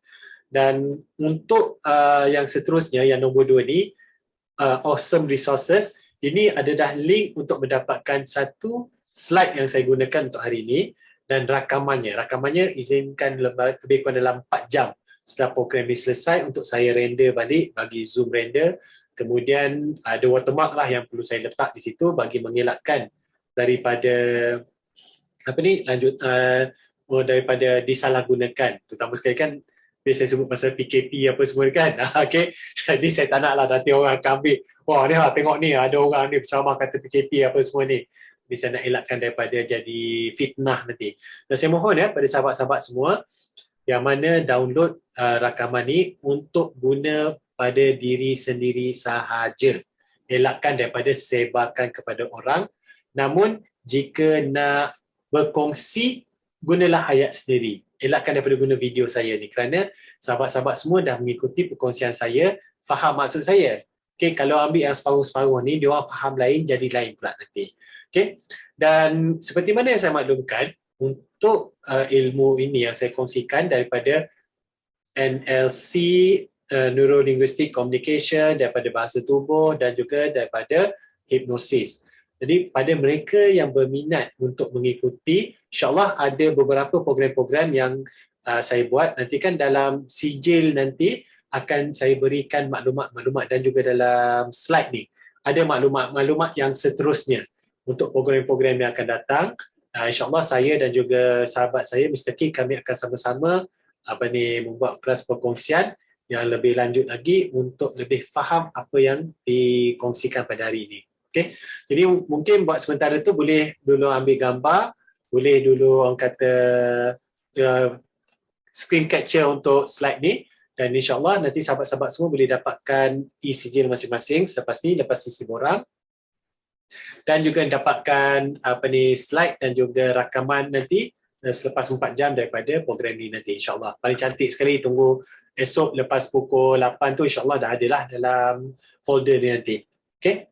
Dan untuk yang seterusnya, yang nombor 2 ni, Awesome Resources, ini adalah link untuk mendapatkan satu slide yang saya gunakan untuk hari ini dan rakamannya. Rakamannya izinkan lebih kurang dalam 4 jam setelah program ini selesai untuk saya render balik bagi Zoom render. Kemudian ada watermark lah yang perlu saya letak di situ bagi mengelakkan daripada daripada disalahgunakan. Terutama sekali kan biasa sebut pasal PKP apa semua kan. Okay. Jadi saya tak nak lah nanti orang akan ambil, wah ni lah tengok ni ada orang ni berceramah kata PKP apa semua ni. Jadi saya nak elakkan daripada jadi fitnah nanti. Dan saya mohon pada sahabat-sahabat semua yang mana download rakaman ni untuk guna pada diri sendiri sahaja. Elakkan daripada sebarkan kepada orang. Namun jika nak berkongsi, gunalah ayat sendiri. Elakkan daripada guna video saya ni kerana sahabat-sahabat semua dah mengikuti perkongsian saya, faham maksud saya. Okay, kalau ambil yang separuh-separuh ni, dia orang faham lain, jadi lain pula nanti. Okay, dan seperti mana yang saya maklumkan, untuk ilmu ini yang saya kongsikan daripada NLC, Neuro-Linguistic Communication, daripada bahasa tubuh dan juga daripada hipnosis. Jadi pada mereka yang berminat untuk mengikuti, insyaAllah ada beberapa program-program yang saya buat. Nanti kan dalam sijil nanti akan saya berikan maklumat-maklumat dan juga dalam slide ni ada maklumat-maklumat yang seterusnya untuk program-program yang akan datang. InsyaAllah saya dan juga sahabat saya Mr. K, kami akan sama-sama membuat kelas perkongsian yang lebih lanjut lagi untuk lebih faham apa yang dikongsikan pada hari ini. Okay. Jadi mungkin buat sementara tu boleh dulu ambil gambar, boleh dulu orang kata screen capture untuk slide ni, dan insyaAllah nanti sahabat-sahabat semua boleh dapatkan e-sijil masing-masing selepas ni, lepas sesi borang, dan juga dapatkan slide dan juga rakaman nanti selepas 4 jam daripada program ni nanti insyaAllah. Paling cantik sekali, tunggu esok lepas pukul 8 tu insyaAllah dah adalah dalam folder ni nanti. Okay.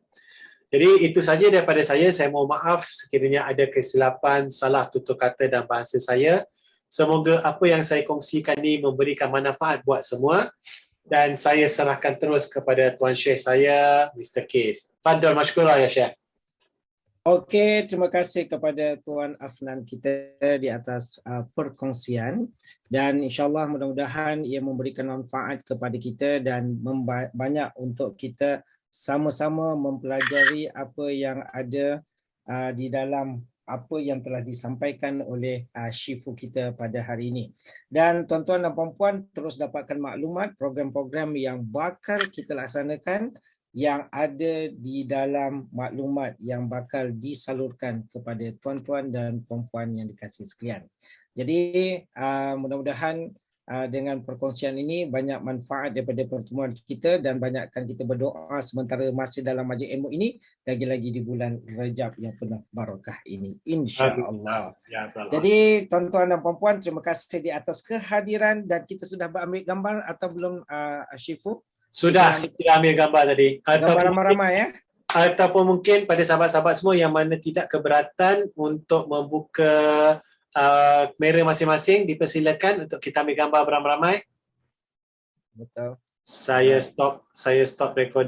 Jadi itu saja daripada saya. Saya mohon maaf sekiranya ada kesilapan, salah tutur kata dan bahasa saya. Semoga apa yang saya kongsikan ni memberikan manfaat buat semua. Dan saya serahkan terus kepada Tuan Syekh saya, Mr. Kes. Fadal masykurah ya Syekh. Okey, terima kasih kepada Tuan Afnan kita di atas perkongsian. Dan insyaAllah mudah-mudahan ia memberikan manfaat kepada kita dan banyak untuk kita sama-sama mempelajari apa yang ada di dalam apa yang telah disampaikan oleh Syifu kita pada hari ini. Dan tuan-tuan dan puan-puan terus dapatkan maklumat program-program yang bakal kita laksanakan yang ada di dalam maklumat yang bakal disalurkan kepada tuan-tuan dan puan-puan yang dikasihi sekalian. Jadi mudah-mudahan dengan perkongsian ini banyak manfaat daripada pertemuan kita dan banyakkan kita berdoa sementara masih dalam majlis ilmu ini, lagi-lagi di bulan Rajab yang penuh barakah ini, insya-Allah. Jadi tuan-tuan dan puan-puan, terima kasih di atas kehadiran. Dan kita sudah ambil gambar atau belum, Syifu? Sudah ambil gambar tadi. Gambar ramai-ramai ya. Ataupun mungkin pada sahabat-sahabat semua yang mana tidak keberatan untuk membuka kamera masing-masing, dipersilakan untuk kita ambil gambar beramai-ramai. Betul. Saya stop record.